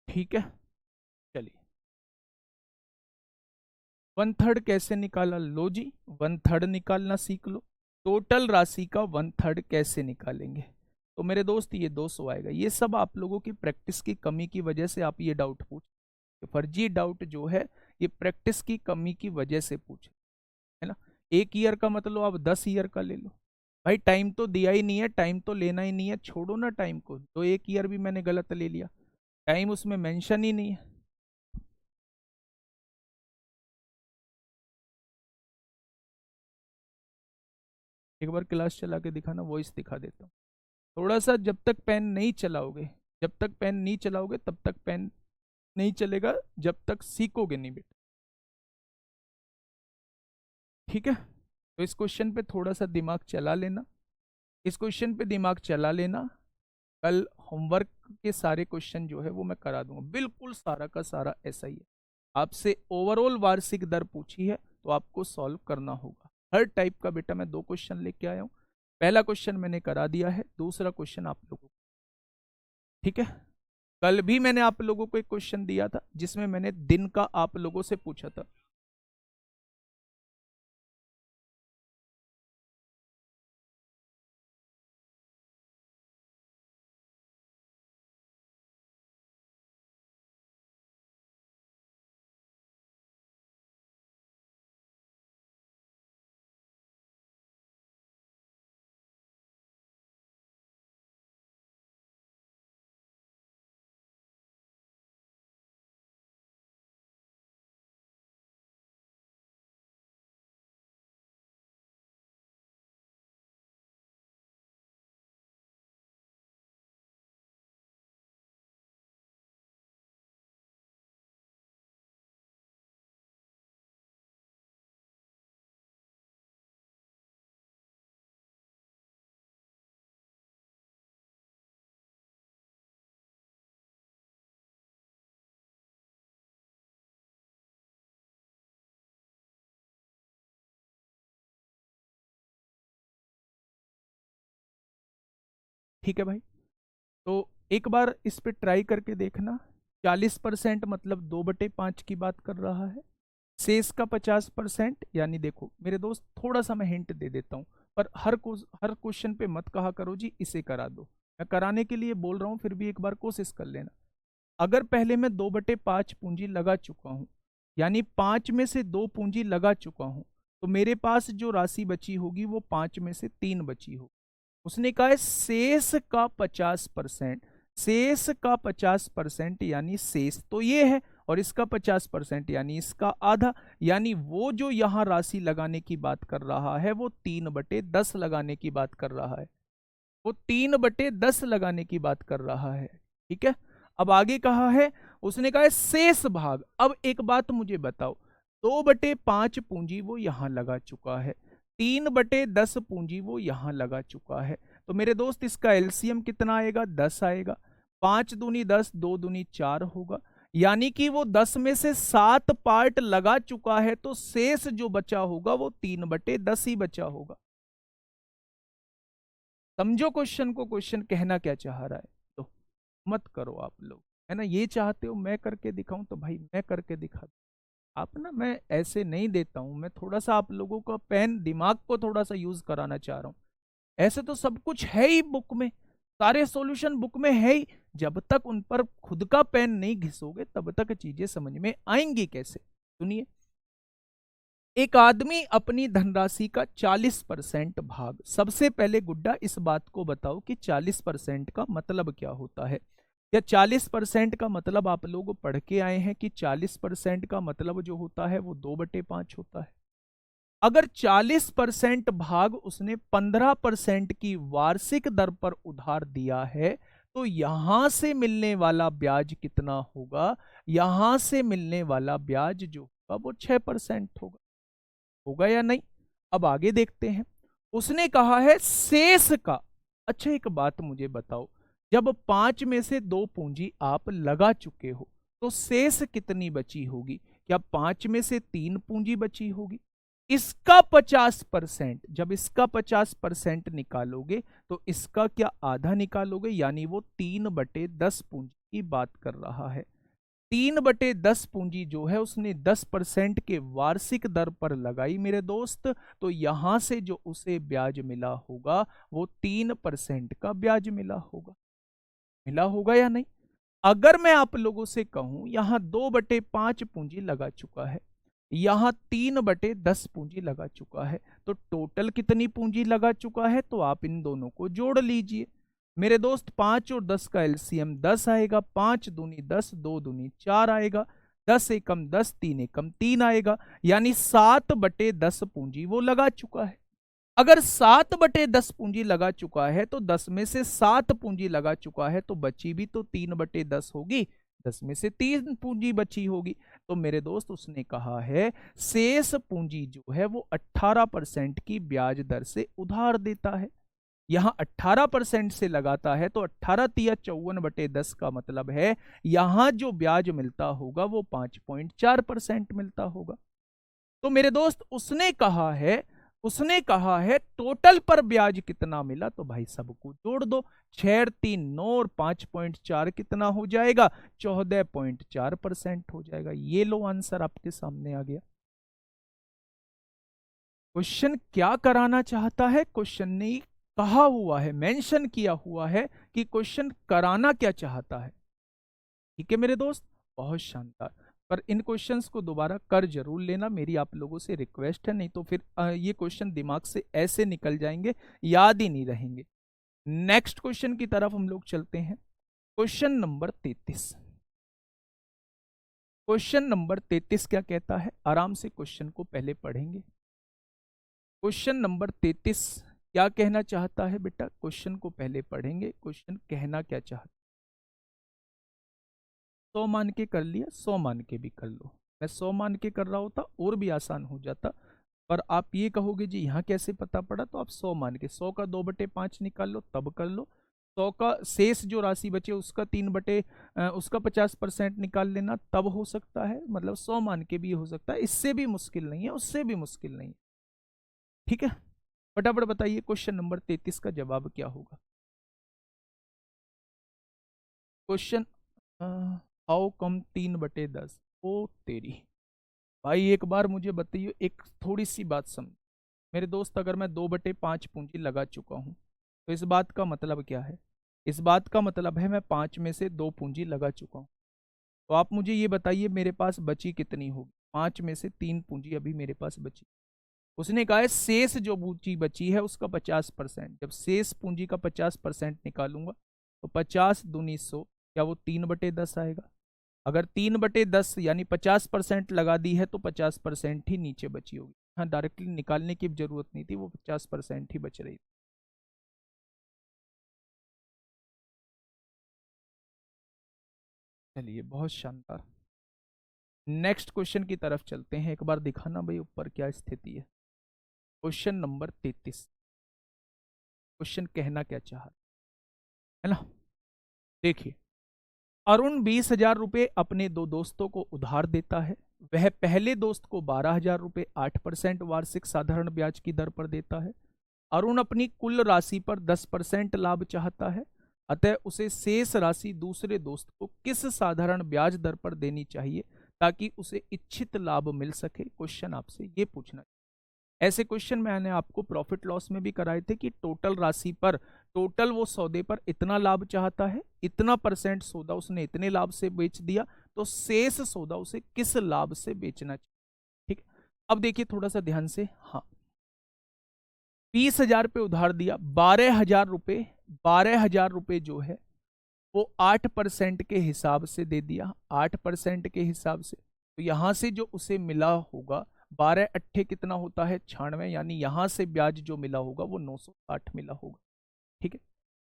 ठीक है, चलिए 1/3 कैसे निकाला? लो जी, 1/3 निकालना सीख लो। टोटल राशि का 1/3 कैसे निकालेंगे? तो मेरे दोस्त ये 200 आएगा। ये सब आप लोगों की प्रैक्टिस की कमी की वजह से आप ये डाउट पूछ, फर्जी डाउट जो है ये प्रैक्टिस की कमी की वजह से पूछे, है ना। 1 ईयर का मतलब आप 10 ईयर का ले लो भाई, टाइम तो दिया ही नहीं है, टाइम तो लेना ही नहीं है, छोड़ो ना टाइम को। तो 1 ईयर भी मैंने गलत ले लिया, टाइम उसमें मेंशन ही नहीं है। एक बार क्लास चला के दिखाना, वॉइस दिखा देता हूँ थोड़ा सा। जब तक पेन नहीं चलाओगे, जब तक पेन नहीं चलाओगे तब तक पेन नहीं चलेगा, जब तक सीखोगे नहीं बेटा, ठीक है। तो इस क्वेश्चन पे थोड़ा सा दिमाग चला लेना, इस क्वेश्चन पे दिमाग चला लेना। कल होमवर्क के सारे क्वेश्चन जो है वो मैं करा दूंगा, बिल्कुल सारा का सारा ऐसा ही है। आपसे ओवरऑल वार्षिक दर पूछी है तो आपको सॉल्व करना होगा हर टाइप का। बेटा मैं 2 क्वेश्चन लेके आया हूँ, पहला क्वेश्चन मैंने करा दिया है, दूसरा क्वेश्चन आप लोगों को, ठीक है। कल भी मैंने आप लोगों को एक क्वेश्चन दिया था जिसमें मैंने दिन का आप लोगों से पूछा था। ठीक है भाई, तो एक बार इस पे ट्राई करके देखना। 40% मतलब 2/5 की बात कर रहा है, शेष का 50%, यानी देखो मेरे दोस्त थोड़ा सा मैं हिंट दे देता हूँ, पर हर क्वेश्चन पे मत कहा करो जी इसे करा दो, मैं कराने के लिए बोल रहा हूँ, फिर भी एक बार कोशिश कर लेना। अगर पहले मैं 2/5 पूंजी लगा चुका हूं, यानी 5 में से 2 पूंजी लगा चुका हूं, तो मेरे पास जो राशि बची होगी वो 5 में से 3 बची होगी। उसने कहा है शेष का 50%, शेष का 50% यानी शेष तो ये है, और इसका 50% यानी इसका आधा, यानी वो जो यहां राशि लगाने की बात कर रहा है वो 3/10 लगाने की बात कर रहा है, वो 3/10 लगाने की बात कर रहा है, ठीक है। अब आगे कहा है, उसने कहा है शेष भाग। अब एक बात मुझे बताओ, 2/5 पूंजी वो यहां लगा चुका है, 3/10 पूंजी वो यहां लगा चुका है, तो मेरे दोस्त इसका एलसीएम कितना आएगा? 10 आएगा। 5 दूनी 10, 2 दूनी 4 होगा, यानी कि वो 10 में से 7 पार्ट लगा चुका है, तो शेष जो बचा होगा वो 3/10 ही बचा होगा। समझो क्वेश्चन को, क्वेश्चन कहना क्या चाह रहा है, तो मत करो आप लोग, है ना। ये चाहते हो मैं करके दिखाऊं तो भाई मैं करके दिखा दूं। आप ना, मैं ऐसे नहीं देता हूं, मैं थोड़ा सा आप लोगों का पेन दिमाग को थोड़ा सा यूज कराना चाह रहा हूं। ऐसे तो सब कुछ है ही बुक में, सारे सॉल्यूशन बुक में है ही, जब तक उन पर खुद का पेन नहीं घिसोगे तब तक चीजें समझ में आएंगी कैसे। सुनिए, एक आदमी अपनी धनराशि का 40% भाग, सबसे पहले गुड्डा इस बात को बताओ कि 40% का मतलब क्या होता है। या 40% का मतलब आप लोग पढ़ के आए हैं कि 40% का मतलब जो होता है वो 2/5 होता है। अगर 40% भाग उसने 15% की वार्षिक दर पर उधार दिया है, तो यहां से मिलने वाला ब्याज कितना होगा? यहां से मिलने वाला ब्याज जो होगा वो 6% होगा, होगा या नहीं? अब आगे देखते हैं, उसने कहा है शेष का। अच्छा एक बात मुझे बताओ, जब 5 में से 2 पूंजी आप लगा चुके हो तो शेष कितनी बची होगी? क्या 5 में से 3 पूंजी बची होगी? इसका 50%, जब इसका 50% निकालोगे तो इसका क्या आधा निकालोगे, यानी वो 3/10 पूंजी की बात कर रहा है। 3/10 पूंजी जो है उसने 10% के वार्षिक दर पर लगाई मेरे दोस्त, तो यहां से जो उसे ब्याज मिला होगा वो 3% का ब्याज मिला होगा। मिला होगा या नहीं? अगर मैं आप लोगों से कहूं यहां 2/5 पूंजी लगा चुका है, यहां 3/10 पूंजी लगा चुका है, तो टोटल कितनी पूंजी लगा चुका है, तो आप इन दोनों को जोड़ लीजिए मेरे दोस्त। 5 और 10 का एलसीएम 10 आएगा, 5 दूनी 10, 2 दूनी 4 आएगा, 10 एकम 10, 3 एकम 3 आएगा, यानी 7/10 पूंजी वो लगा चुका है। अगर 7/10 पूंजी लगा चुका है तो 10 में से 7 पूंजी लगा चुका है, तो बची भी तो 3/10 होगी, 10 में से 3 पूंजी बची होगी। तो मेरे दोस्त उसने कहा है शेष पूंजी जो है वो 18% की ब्याज दर से उधार देता है। यहां 18% से लगाता है तो 18 तिया 54/10 का मतलब है यहां जो ब्याज मिलता होगा वो 5.4% मिलता होगा। तो मेरे दोस्त उसने कहा है टोटल पर ब्याज कितना मिला, तो भाई सबको जोड़ दो। 6 3 9 और 5.4 कितना हो जाएगा, 14.4% हो जाएगा। ये लो आंसर आपके सामने आ गया। क्वेश्चन क्या कराना चाहता है, क्वेश्चन ने कहा हुआ है, मेंशन किया हुआ है कि क्वेश्चन कराना क्या चाहता है। ठीक है मेरे दोस्त, बहुत शानदार। पर इन क्वेश्चंस को दोबारा कर जरूर लेना, मेरी आप लोगों से रिक्वेस्ट है, नहीं तो फिर ये क्वेश्चन दिमाग से ऐसे निकल जाएंगे, याद ही नहीं रहेंगे। नेक्स्ट क्वेश्चन की तरफ हम लोग चलते हैं। Question number 33। क्वेश्चन नंबर 33 क्या कहता है, आराम से क्वेश्चन को पहले पढ़ेंगे। क्वेश्चन नंबर 33 क्या कहना चाहता है बेटा, क्वेश्चन को पहले पढ़ेंगे, क्वेश्चन कहना क्या चाहता। 100 मान के कर लिया, 100 मान के भी कर लो। मैं 100 मान के कर रहा होता और भी आसान हो जाता, पर आप ये कहोगे जी यहाँ कैसे पता पड़ा, तो आप 100 मान के 100 का 2/5 निकाल लो तब कर लो। 100 का शेष जो राशि बचे उसका उसका 50% निकाल लेना तब हो सकता है, मतलब 100 मान के भी हो सकता है, इससे भी मुश्किल नहीं है, उससे भी मुश्किल नहीं है। ठीक है, फटाफट बताइए क्वेश्चन नंबर 33 का जवाब क्या होगा। क्वेश्चन हाउ कम 3/10, ओ तेरी। भाई एक बार मुझे बताइए, एक थोड़ी सी बात समझ मेरे दोस्त, अगर मैं 2/5 पूंजी लगा चुका हूं तो इस बात का मतलब क्या है, इस बात का मतलब है मैं 5 में से 2 पूंजी लगा चुका हूं। तो आप मुझे ये बताइए मेरे पास बची कितनी होगी, 5 में से 3 पूंजी अभी मेरे पास बची। उसने कहा है शेष जो पूंजी बची है उसका 50%, जब शेष पूंजी का 50% निकालूंगा तो 50 दूनी 100, क्या वो 3/10 आएगा। अगर 3/10 यानी 50% लगा दी है तो 50% ही नीचे बची होगी। हाँ, डायरेक्टली निकालने की जरूरत नहीं थी, वो 50% ही बच रही थी। चलिए बहुत शानदार। नेक्स्ट क्वेश्चन की तरफ चलते हैं, एक बार दिखाना भाई ऊपर क्या स्थिति है। क्वेश्चन नंबर 33, क्वेश्चन कहना क्या चाह है ना, देखिए। अरुण 20,000 रुपए अपने 2 दोस्तों को उधार देता है। वह पहले दोस्त को 12,000 रुपए 8% वार्षिक साधारण ब्याज की दर पर देता है। अरुण अपनी कुल राशि पर 10% लाभ चाहता है, अतः उसे शेष राशि दूसरे दोस्त को किस साधारण ब्याज दर पर देनी चाहिए ताकि उसे इच्छित लाभ मिल सके। क्वेश्चन आपसे ये पूछना। ऐसे क्वेश्चन मैंने आपको प्रॉफिट लॉस में भी कराए थे कि टोटल राशि पर, टोटल वो सौदे पर इतना लाभ चाहता है, इतना % सौदा उसने इतने लाभ से बेच दिया, तो शेष सौदा उसे किस लाभ से बेचना चाहिए। ठीक, अब देखिए थोड़ा सा ध्यान से। हाँ, 20,000 रुपये उधार दिया, 12,000 रुपये, 12,000 रुपये जो है वो 8% के हिसाब से दे दिया, 8% के हिसाब से। तो यहां से जो उसे मिला होगा 12 अट्ठे कितना होता है 96, यानी यहां से ब्याज जो मिला होगा वो 960 मिला होगा। ठीक है,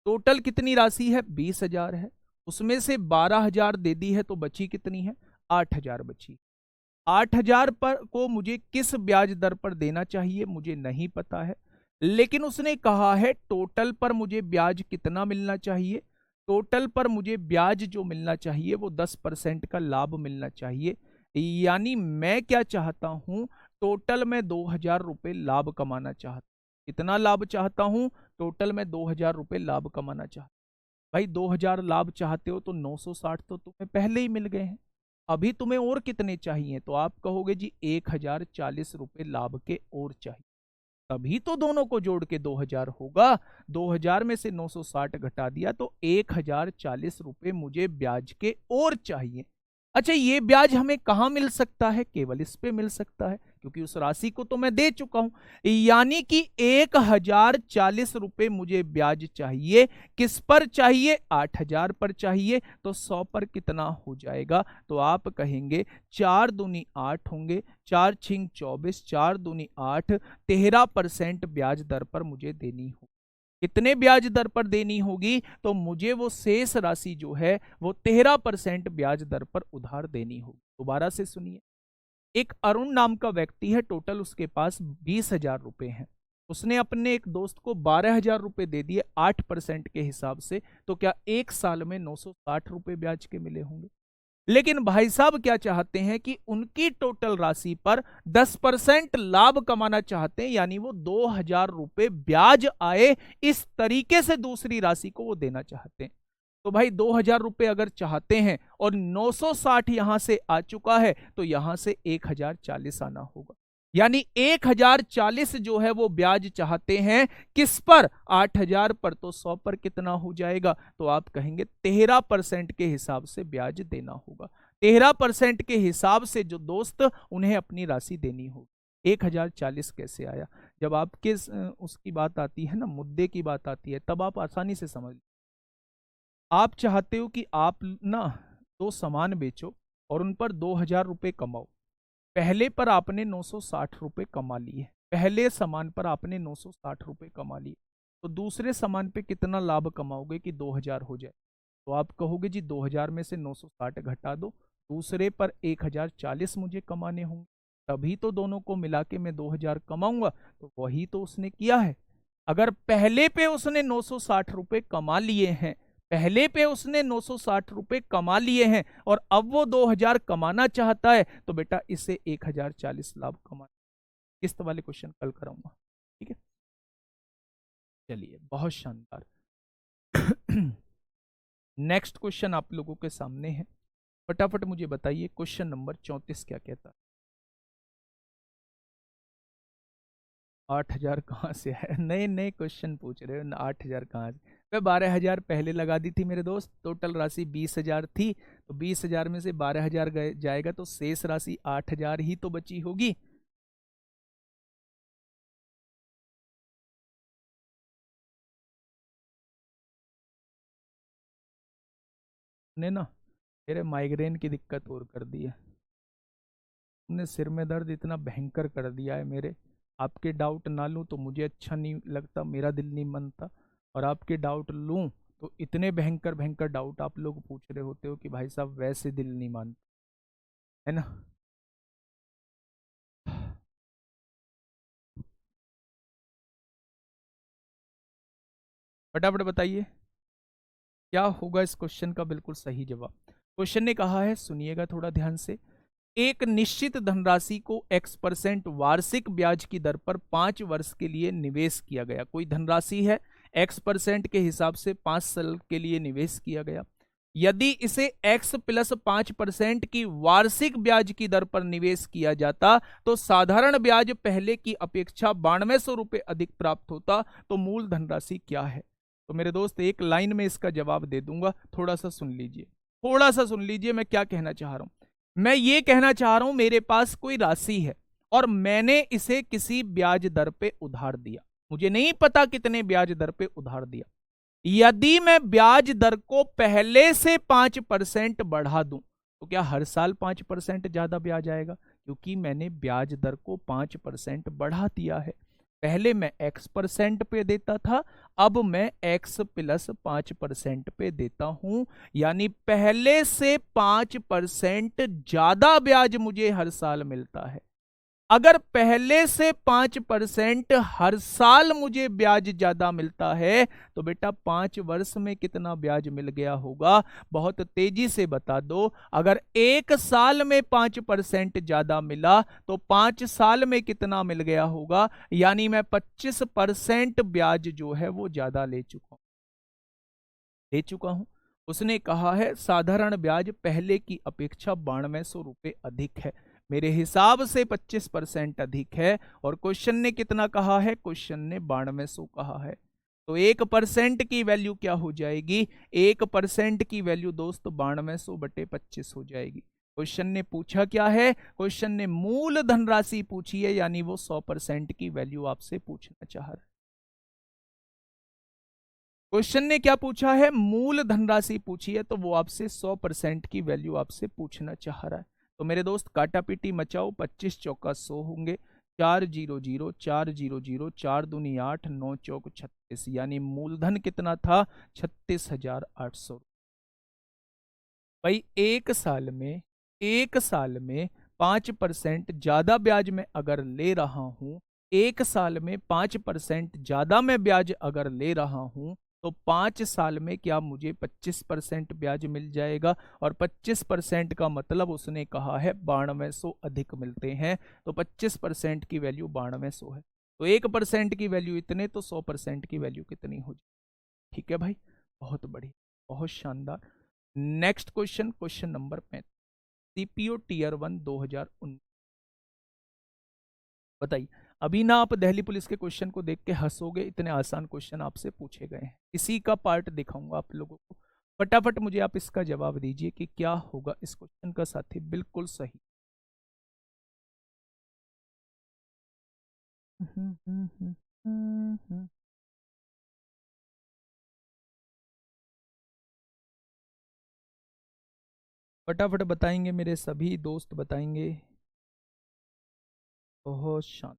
टोटल कितनी राशि है 20,000 है, उसमें से 12,000 दे दी है तो बची कितनी है 8,000 बची। 8,000 पर को मुझे किस ब्याज दर पर देना चाहिए मुझे नहीं पता है, लेकिन उसने कहा है टोटल पर मुझे ब्याज कितना मिलना चाहिए, टोटल पर मुझे ब्याज जो मिलना चाहिए वो 10% का लाभ मिलना चाहिए। यानी मैं क्या चाहता हूं, टोटल में 2,000 रुपये लाभ कमाना चाहता हूं। कितना लाभ चाहता हूं, टोटल में 2,000 रुपये लाभ कमाना चाहता हूं। भाई 2,000 लाभ चाहते हो तो 960 तो तुम्हें पहले ही मिल गए हैं, अभी तुम्हें और कितने चाहिए, तो आप कहोगे जी 1,040 रुपये लाभ के और चाहिए। तभी तो दोनों को जोड़ के 2000 होगा। 2000 में से 960 घटा दिया तो 1040 रुपए मुझे ब्याज के और चाहिए। अच्छा, ये ब्याज हमें कहां मिल सकता है? केवल इस पे मिल सकता है, क्योंकि उस राशि को तो मैं दे चुका हूं। यानी कि 1040 रुपए मुझे ब्याज चाहिए। किस पर चाहिए? 8000 पर चाहिए। तो 100 पर कितना हो जाएगा? तो आप कहेंगे 4 दूनी 8 होंगे, 4 छिंग 24, 4 दूनी 8, 13% ब्याज दर पर मुझे देनी होगी। कितने ब्याज दर पर देनी होगी? तो मुझे वो शेष राशि जो है वो 13% ब्याज दर पर उधार देनी होगी। दोबारा से सुनिए, एक अरुण नाम का व्यक्ति है, टोटल उसके पास 20,000 रुपए हैं। उसने अपने एक दोस्त को 12,000 रुपए दे दिए 8% के हिसाब से। तो क्या एक साल में 960 रुपए ब्याज के मिले होंगे? लेकिन भाई साहब क्या चाहते हैं कि उनकी टोटल राशि पर 10% लाभ कमाना चाहते हैं, यानी वो 2,000 रुपए ब्याज आए, इस तरीके से दूसरी राशि को वो देना चाहते हैं। तो भाई 2,000 रुपए अगर चाहते हैं और 960 यहां से आ चुका है, तो यहां से 1,040 आना होगा। यानी 1,040 जो है वो ब्याज चाहते हैं, किस पर? 8,000 पर। तो 100 पर कितना हो जाएगा? तो आप कहेंगे 13% के हिसाब से ब्याज देना होगा। 13% के हिसाब से जो दोस्त उन्हें अपनी राशि देनी होगी। 1,040 कैसे आया? जब आपके उसकी बात आती है ना, मुद्दे की बात आती है, तब आप आसानी से समझ। आप चाहते हो कि आप ना 2 सामान बेचो और उन पर 2,000 रुपए कमाओ। पहले पर आपने 960 रुपए कमा लिए, पहले सामान पर आपने 960 रुपए कमा लिए। तो दूसरे सामान पे कितना लाभ कमाओगे कि 2,000 हो जाए? तो आप कहोगे जी 2,000 में से 960 घटा दो, दूसरे पर 1,040 मुझे कमाने होंगे, तभी तो दोनों को मिला के मैं 2,000 कमाऊंगा। तो वही तो उसने किया है। अगर पहले पे उसने 960 रुपए कमा लिए हैं, पहले पे उसने 960 रुपए कमा लिए हैं और अब वो 2,000 कमाना चाहता है, तो बेटा इसे 1,040 लाभ कमा। किस्त वाले क्वेश्चन कल कराऊंगा, ठीक है? चलिए, बहुत शानदार। नेक्स्ट क्वेश्चन आप लोगों के सामने है, फटाफट मुझे बताइए क्वेश्चन नंबर 34 क्या कहता है? 8,000 कहाँ से आया? नए नए क्वेश्चन पूछ रहे हो, 8,000 कहाँ से? मैं 12,000 पहले लगा दी थी मेरे दोस्त, टोटल राशि 20,000 थी, तो 20,000 में से 12,000 जाएगा तो शेष राशि 8,000 ही तो बची होगी। ने ना मेरे माइग्रेन की दिक्कत और कर दी है, तुमने सिर में दर्द इतना भयंकर कर दिया है मेरे। आपके डाउट ना लूं तो मुझे अच्छा नहीं लगता, मेरा दिल नहीं मानता, और आपके डाउट लूं तो इतने भयंकर भयंकर डाउट आप लोग पूछ रहे होते हो कि भाई साहब वैसे दिल नहीं मानता, है ना? फटाफट बताइए क्या होगा इस क्वेश्चन का बिल्कुल सही जवाब। क्वेश्चन ने कहा है, सुनिएगा थोड़ा ध्यान से, एक निश्चित धनराशि को x% वार्षिक ब्याज की दर पर 5 वर्ष के लिए निवेश किया गया। कोई धनराशि है, x% के हिसाब से 5 साल के लिए निवेश किया गया। यदि इसे x प्लस 5% की वार्षिक ब्याज की दर पर निवेश किया जाता तो साधारण ब्याज पहले की अपेक्षा 9200 रुपए अधिक प्राप्त होता। तो मूल धनराशि क्या है? तो मेरे दोस्त एक लाइन में इसका जवाब दे दूंगा, थोड़ा सा सुन लीजिए, थोड़ा सा सुन लीजिए मैं क्या कहना चाह रहा हूं। मैं ये कहना चाह रहा हूं, मेरे पास कोई राशि है और मैंने इसे किसी ब्याज दर पे उधार दिया, मुझे नहीं पता कितने ब्याज दर पे उधार दिया। यदि मैं ब्याज दर को पहले से 5% बढ़ा दूं तो क्या हर साल 5% ज्यादा ब्याज आएगा? क्योंकि मैंने ब्याज दर को 5% बढ़ा दिया है। पहले मैं x% पे देता था, अब मैं x प्लस 5% पे देता हूं, यानी पहले से 5% ज्यादा ब्याज मुझे हर साल मिलता है। अगर पहले से 5% हर साल मुझे ब्याज ज्यादा मिलता है तो बेटा 5 वर्ष में कितना ब्याज मिल गया होगा? बहुत तेजी से बता दो। अगर एक साल में 5% ज्यादा मिला तो 5 साल में कितना मिल गया होगा? यानी मैं 25% ब्याज जो है वो ज्यादा ले चुका हूं। उसने कहा है साधारण ब्याज पहले की अपेक्षा 9200 रुपए अधिक है। मेरे हिसाब से 25% अधिक है। और क्वेश्चन ने कितना कहा है? क्वेश्चन ने 9200 कहा है। तो 1% की वैल्यू क्या हो जाएगी? 1% की वैल्यू दोस्त 9200/25 हो जाएगी। क्वेश्चन ने पूछा क्या है? क्वेश्चन ने मूल धनराशि पूछी है, यानी वो 100% की वैल्यू आपसे पूछना चाह रहा है। क्वेश्चन ने क्या पूछा है? मूल धनराशि पूछी है, तो वो आपसे 100% की वैल्यू आपसे पूछना चाह रहा है। तो मेरे दोस्त काटा पीटी मचाओ, 25 चौका 100 होंगे, 4 0 0 4 0 0 4 दूनी 8 9 चौक 36, यानी मूलधन कितना था? 36,800। भाई एक साल में 5% ज्यादा ब्याज में अगर ले रहा हूं, एक साल में 5% ज्यादा मैं ब्याज अगर ले रहा हूं, तो 5 साल में क्या मुझे 25% ब्याज मिल जाएगा? और 25% का मतलब उसने कहा है 9200 अधिक मिलते हैं। तो 25% की वैल्यू 9200 है। तो 1% की वैल्यू इतने, तो 100% की वैल्यू कितनी हो जाए? ठीक है भाई, बहुत बढ़िया, बहुत शानदार। Next question, question number 35, CPO tier 1 2019। बताइए। अभी ना आप दिल्ली पुलिस के क्वेश्चन को देख के हंसोगे, इतने आसान क्वेश्चन आपसे पूछे गए हैं। इसी का पार्ट दिखाऊंगा आप लोगों को। फटाफट मुझे आप इसका जवाब दीजिए कि क्या होगा इस क्वेश्चन का साथी। बिल्कुल सही। फटाफट बताएंगे मेरे सभी दोस्त, बताएंगे। बहुत शांत।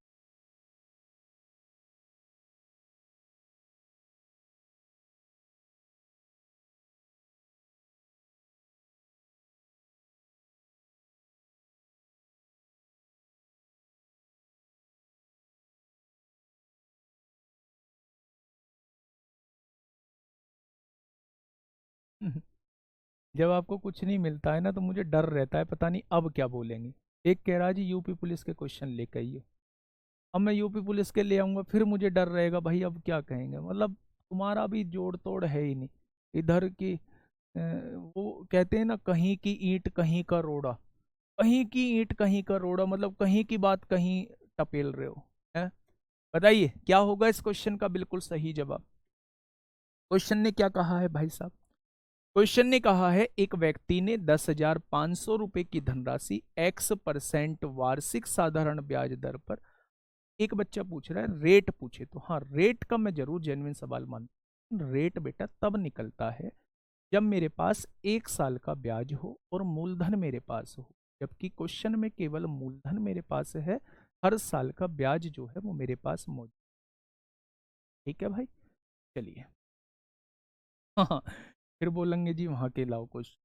जब आपको कुछ नहीं मिलता है ना, तो मुझे डर रहता है, पता नहीं अब क्या बोलेंगे। एक कह रहा है जी यूपी पुलिस के क्वेश्चन लेकर आइए। अब मैं यूपी पुलिस के ले आऊंगा, फिर मुझे डर रहेगा भाई अब क्या कहेंगे। मतलब तुम्हारा भी जोड़ तोड़ है ही नहीं इधर की। वो कहते हैं ना, कहीं की ईंट कहीं का रोड़ा। कहीं की ईंट कहीं का रोड़ा, मतलब कहीं की बात कहीं टपेल रहे हो। है? बताइए क्या होगा इस क्वेश्चन का बिल्कुल सही जवाब। क्वेश्चन ने क्या कहा है भाई साहब? क्वेश्चन ने कहा है एक व्यक्ति ने 10,500 रुपए की धनराशि X% वार्षिक साधारण ब्याज दर पर। एक बच्चा पूछ रहा है रेट पूछे, तो हाँ, रेट का मैं जरूर जेन्युइन सवाल मानता हूं। रेट बेटा तब निकलता है जब मेरे पास 1 साल का ब्याज हो और मूलधन मेरे पास हो। जबकि क्वेश्चन में केवल मूलधन मेरे पास है, हर साल का ब्याज जो है वो मेरे पास मौजूद। ठीक है भाई, चलिए। हाँ, फिर बोलेंगे जी वहां के लाओ क्वेश्चन।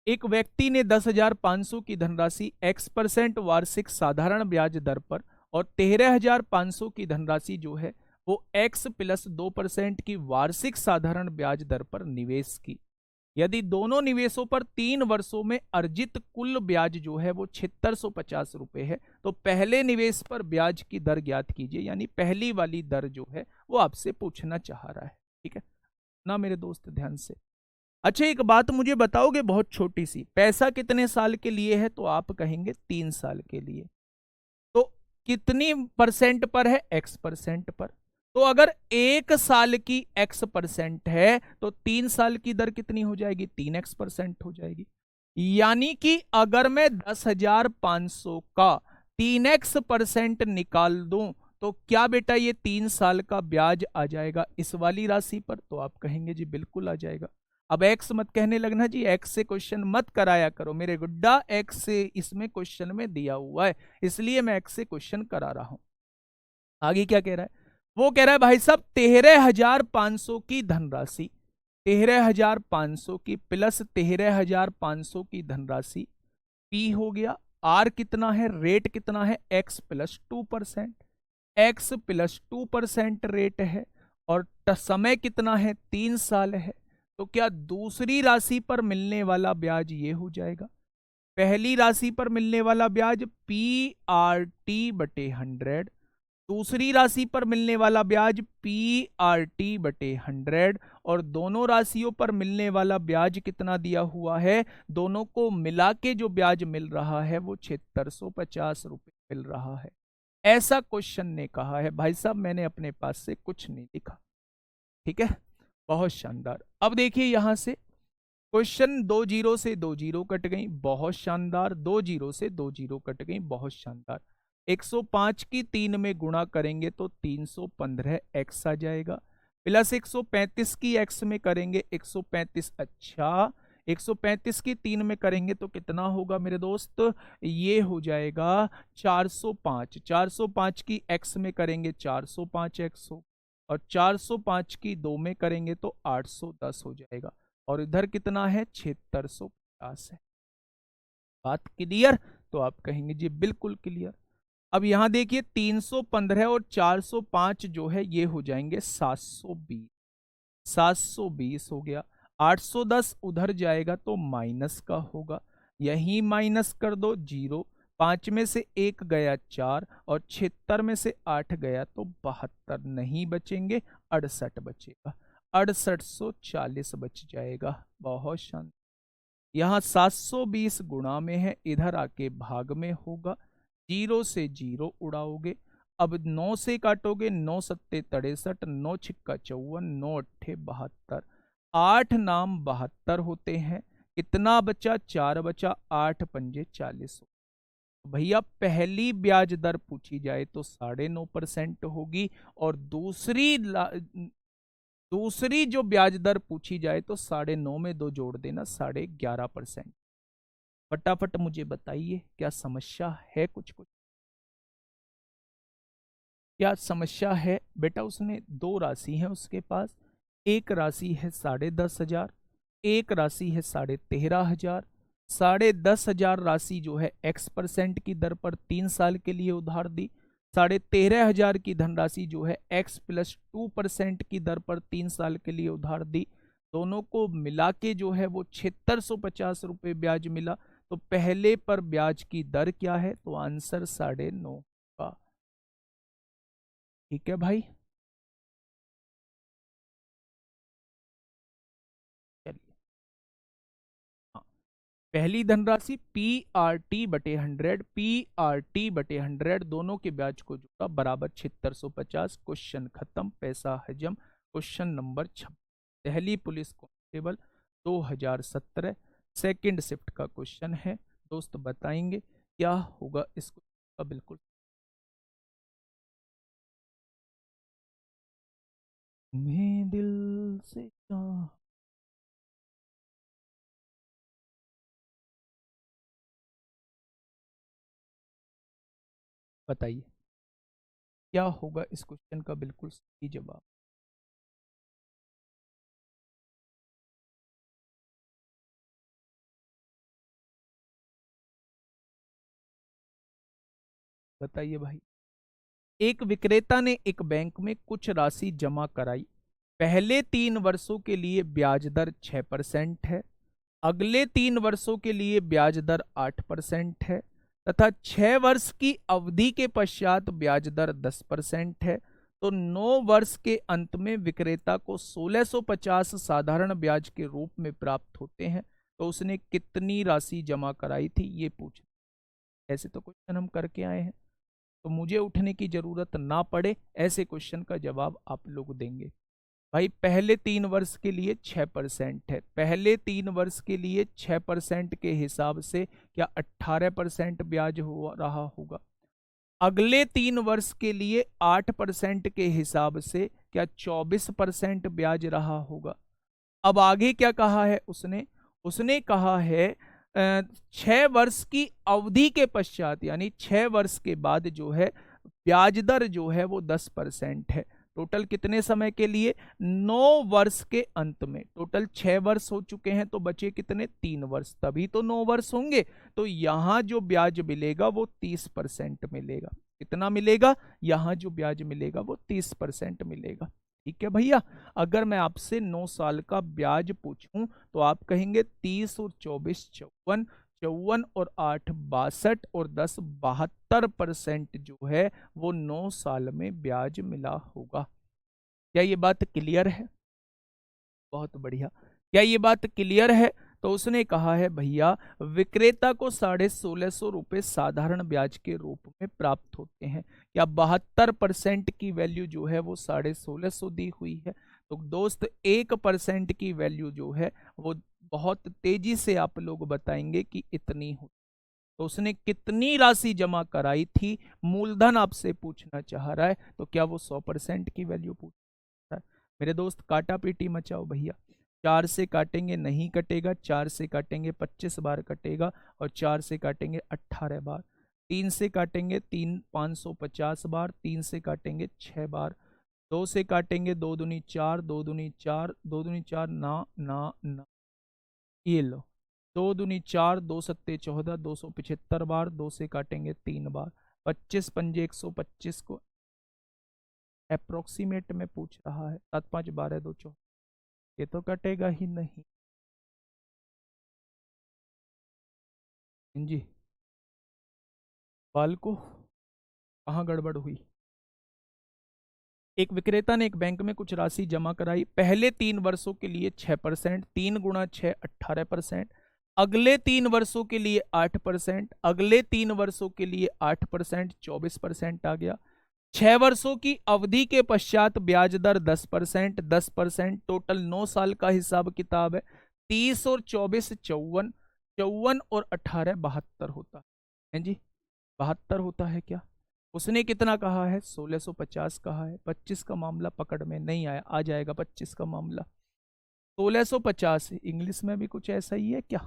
एक व्यक्ति ने 10,500 की धनराशि X% वार्षिक साधारण ब्याज दर पर और 13,500 की धनराशि जो है वो X+2% की वार्षिक साधारण ब्याज दर पर निवेश की। यदि दोनों निवेशों पर 3 वर्षों में अर्जित कुल ब्याज जो है वो 7650 रुपए है, तो पहले निवेश पर ब्याज की दर ज्ञात कीजिए। यानी पहली वाली दर जो है वो आपसे पूछना चाह रहा है। ठीक है ना मेरे दोस्त, ध्यान से। अच्छा, एक बात मुझे बताओगे बहुत छोटी सी, पैसा कितने साल के लिए है? तो आप कहेंगे 3 साल के लिए। तो कितनी परसेंट पर है? X% पर। तो अगर 1 साल की X% है, तो 3 साल की दर कितनी हो जाएगी? 3X% हो जाएगी। यानी कि अगर मैं 10,500 का 3X% निकाल दूं, तो क्या बेटा ये 3 साल का ब्याज आ जाएगा इस वाली राशि पर? तो आप कहेंगे जी बिल्कुल आ जाएगा। अब एक्स मत कहने लगना जी, एक्स से क्वेश्चन मत कराया करो मेरे गुड्डा, एक्स से इसमें क्वेश्चन में दिया हुआ है, इसलिए मैं एक्स से क्वेश्चन करा रहा हूं। आगे क्या कह रहा है? वो कह रहा है भाई साहब 13,500 की धनराशि, 13,500 की प्लस 13,500 की धनराशि, पी हो गया। आर कितना है? रेट कितना है? X+2%। X+2% रेट है। और समय कितना है? 3 साल है। तो क्या दूसरी राशि पर मिलने वाला ब्याज ये हो जाएगा? पहली राशि पर मिलने वाला ब्याज PRT/100, दूसरी राशि पर मिलने वाला ब्याज PRT/100 और दोनों राशियों पर मिलने वाला ब्याज कितना दिया हुआ है, दोनों को मिला के जो ब्याज मिल रहा है वो 7650 रुपये मिल रहा है। ऐसा क्वेश्चन ने कहा है। भाई साहब मैंने अपने पास से कुछ नहीं लिखा, ठीक है, बहुत शानदार। अब देखिए यहां से क्वेश्चन, 2 जीरो से 2 जीरो कट गई, बहुत शानदार। 2 जीरो से 2 जीरो कट गई, बहुत शानदार। 105 की 3 में गुणा करेंगे तो 315 एक्स आ जाएगा, प्लस 135 की एक्स में करेंगे 135। अच्छा, 135 की 3 में करेंगे तो कितना होगा मेरे दोस्त, ये हो जाएगा 405। 405 की एक्स में करेंगे 405 एक्स हो, और 405 की 2 में करेंगे तो 810 हो जाएगा, और इधर कितना है 7650 है। बात क्लियर? तो आप कहेंगे जी बिल्कुल क्लियर। अब यहां देखिए 315 और 405 जो है ये हो जाएंगे 720। 720 हो गया, 810 उधर जाएगा तो माइनस का होगा, यही माइनस कर दो 0। 5 में से 1 गया 4, और 76 में से 8 गया तो 72 नहीं बचेंगे, 68 बचेगा, 6840 बच जाएगा। बहुत शांत। यहाँ 720 गुणा में है, इधर आके भाग में होगा, 0 से 0 उड़ाओगे। अब 9 से काटोगे, 9 सत्ते 63, 9 छिक्का 54, 9 अट्ठे 72, 8 नाम 72 होते हैं। कितना बचा, 4 बचा, 8 पंजे 40। भैया पहली ब्याज दर पूछी जाए तो 9.5% होगी, और दूसरी जो ब्याज दर पूछी जाए तो 9.5 में 2 जोड़ देना, 11.5%। फटाफट मुझे बताइए क्या समस्या है, कुछ कुछ क्या समस्या है बेटा? उसने 2 राशि है उसके पास, एक राशि है 10,500, एक राशि है 13,500। 10,500 राशि जो है X% की दर पर 3 साल के लिए उधार दी, 13,500 की धनराशि जो है X + 2% की दर पर 3 साल के लिए उधार दी। दोनों को मिला के जो है वो 7650 रुपये ब्याज मिला। तो पहले पर ब्याज की दर क्या है, तो आंसर 9.5 का। ठीक है भाई, चलिए। हाँ, पहली धनराशि PRT/100, PRT/100 दोनों के ब्याज को जोड़ा बराबर 7650। क्वेश्चन खत्म, पैसा हजम। Question number 26, Delhi police constable 2017 second shift का क्वेश्चन है। दोस्त बताएंगे क्या होगा इस क्वेश्चन का? बिल्कुल, मैं दिल से बताइए क्या होगा इस क्वेश्चन का बिल्कुल सही जवाब? बताइए भाई। एक विक्रेता ने एक बैंक में कुछ राशि जमा कराई। पहले 3 वर्षों के लिए ब्याज दर 6% है, अगले 3 वर्षों के लिए ब्याज दर 8% है, तथा 6 वर्ष की अवधि के पश्चात ब्याज दर 10% है। तो 9 वर्ष के अंत में विक्रेता को 1650 साधारण ब्याज के रूप में प्राप्त होते हैं। तो उसने कितनी राशि जमा कराई थी, ये पूछ। ऐसे तो क्वेश्चन हम करके आए हैं, तो मुझे उठने की जरूरत ना पड़े, ऐसे क्वेश्चन का जवाब आप लोग देंगे। भाई पहले 3 वर्ष के लिए 6% है, पहले 3 वर्ष के लिए 6% के हिसाब से क्या 18% ब्याज हो रहा होगा? अगले 3 वर्ष के लिए 8% के हिसाब से क्या 24% ब्याज रहा होगा? अब आगे क्या कहा है उसने? उसने कहा है 6 वर्ष की अवधि के पश्चात, यानी 6 वर्ष के बाद जो है ब्याज दर जो है वो 10% है। टोटल कितने समय के लिए? 9 वर्ष के अंत में। टोटल 6 वर्ष हो चुके हैं, तो बचे कितने? 3 वर्ष, तभी तो 9 वर्ष होंगे। तो यहां जो ब्याज मिलेगा वो 30% मिलेगा। कितना मिलेगा? यहां जो ब्याज मिलेगा वो 30% मिलेगा। ठीक है भैया। अगर मैं आपसे 9 साल का ब्याज पूछूं तो आप कहेंगे 30 और 24 54, 54 और 8 62 और 10 72% जो है वो 9 साल में ब्याज मिला होगा। क्या ये बात क्लियर है? बहुत बढ़िया। क्या ये बात क्लियर है? तो उसने कहा है भैया विक्रेता को 1650 रुपए साधारण ब्याज के रूप में प्राप्त होते हैं। या 72% की वैल्यू जो है वो 1650 दी हुई है। तो दोस्त 1% की वैल्यू जो है वो बहुत तेजी से आप लोग बताएंगे कि इतनी हो। तो उसने कितनी राशि जमा कराई थी, मूलधन आपसे पूछना चाह रहा है, तो क्या वो 100% की वैल्यू पूछ रहा है? मेरे दोस्त काटा पीटी मचाओ भैया। 4 से काटेंगे नहीं कटेगा, 4 से काटेंगे 25 बार कटेगा, और 4 से काटेंगे 18 बार। 3 से काटेंगे 550 बार, 3 से काटेंगे 6 बार, 2 से काटेंगे 2 दूनी 4, 2 दूनी 4, 2 दूनी 4 ना ना ना, ये लो 2 दूनी 4, 2 सत्ते 14, 275 बार, 2 से काटेंगे 3 बार, 25 पंजे 125 को अप्रोक्सीमेट में पूछ रहा है। 7 5 12 2 14, ये तो कटेगा ही नहीं जी। बाल को कहाँ गड़बड़ हुई? एक विक्रेता ने एक बैंक में कुछ राशि जमा कराई। पहले 3 वर्षों के लिए 6%, 3 × 6 18%, अगले 3 वर्षों के लिए 8%, अगले 3 वर्षों के लिए 8%, 24% आ गया। 6 वर्षों की अवधि के पश्चात ब्याज दर 10%, 10%, टोटल 9 साल का हिसाब किताब है। 30 और 24 54, 54 और 18 72 होता है जी। 72 होता है क्या? उसने कितना कहा है? 1650 कहा है। 25 का मामला पकड़ में नहीं आया, आ जाएगा 25 का मामला। 1650 इंग्लिश में भी कुछ ऐसा ही है क्या?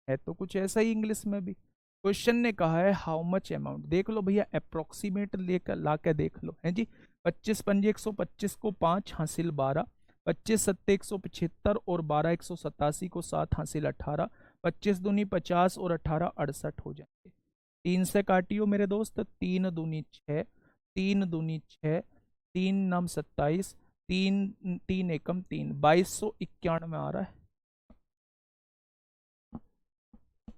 है तो कुछ ऐसा ही इंग्लिश में भी। क्वेश्चन ने कहा है हाउ मच अमाउंट, देख लो भैया अप्रोक्सीमेट लेकर ला के देख लो है जी। 25 पंजे 125 को 5 हासिल 12, 25 सत्ते 175 और 12 187 को 7 हासिल 18, 25 दूनी 50 और 18 68 हो जाएंगे। 3 से काटियो मेरे दोस्त, 3 दूनी 6, 3 दूनी 6, 3 नाम 27, 3 3 एकम 3, 2291 आ रहा है।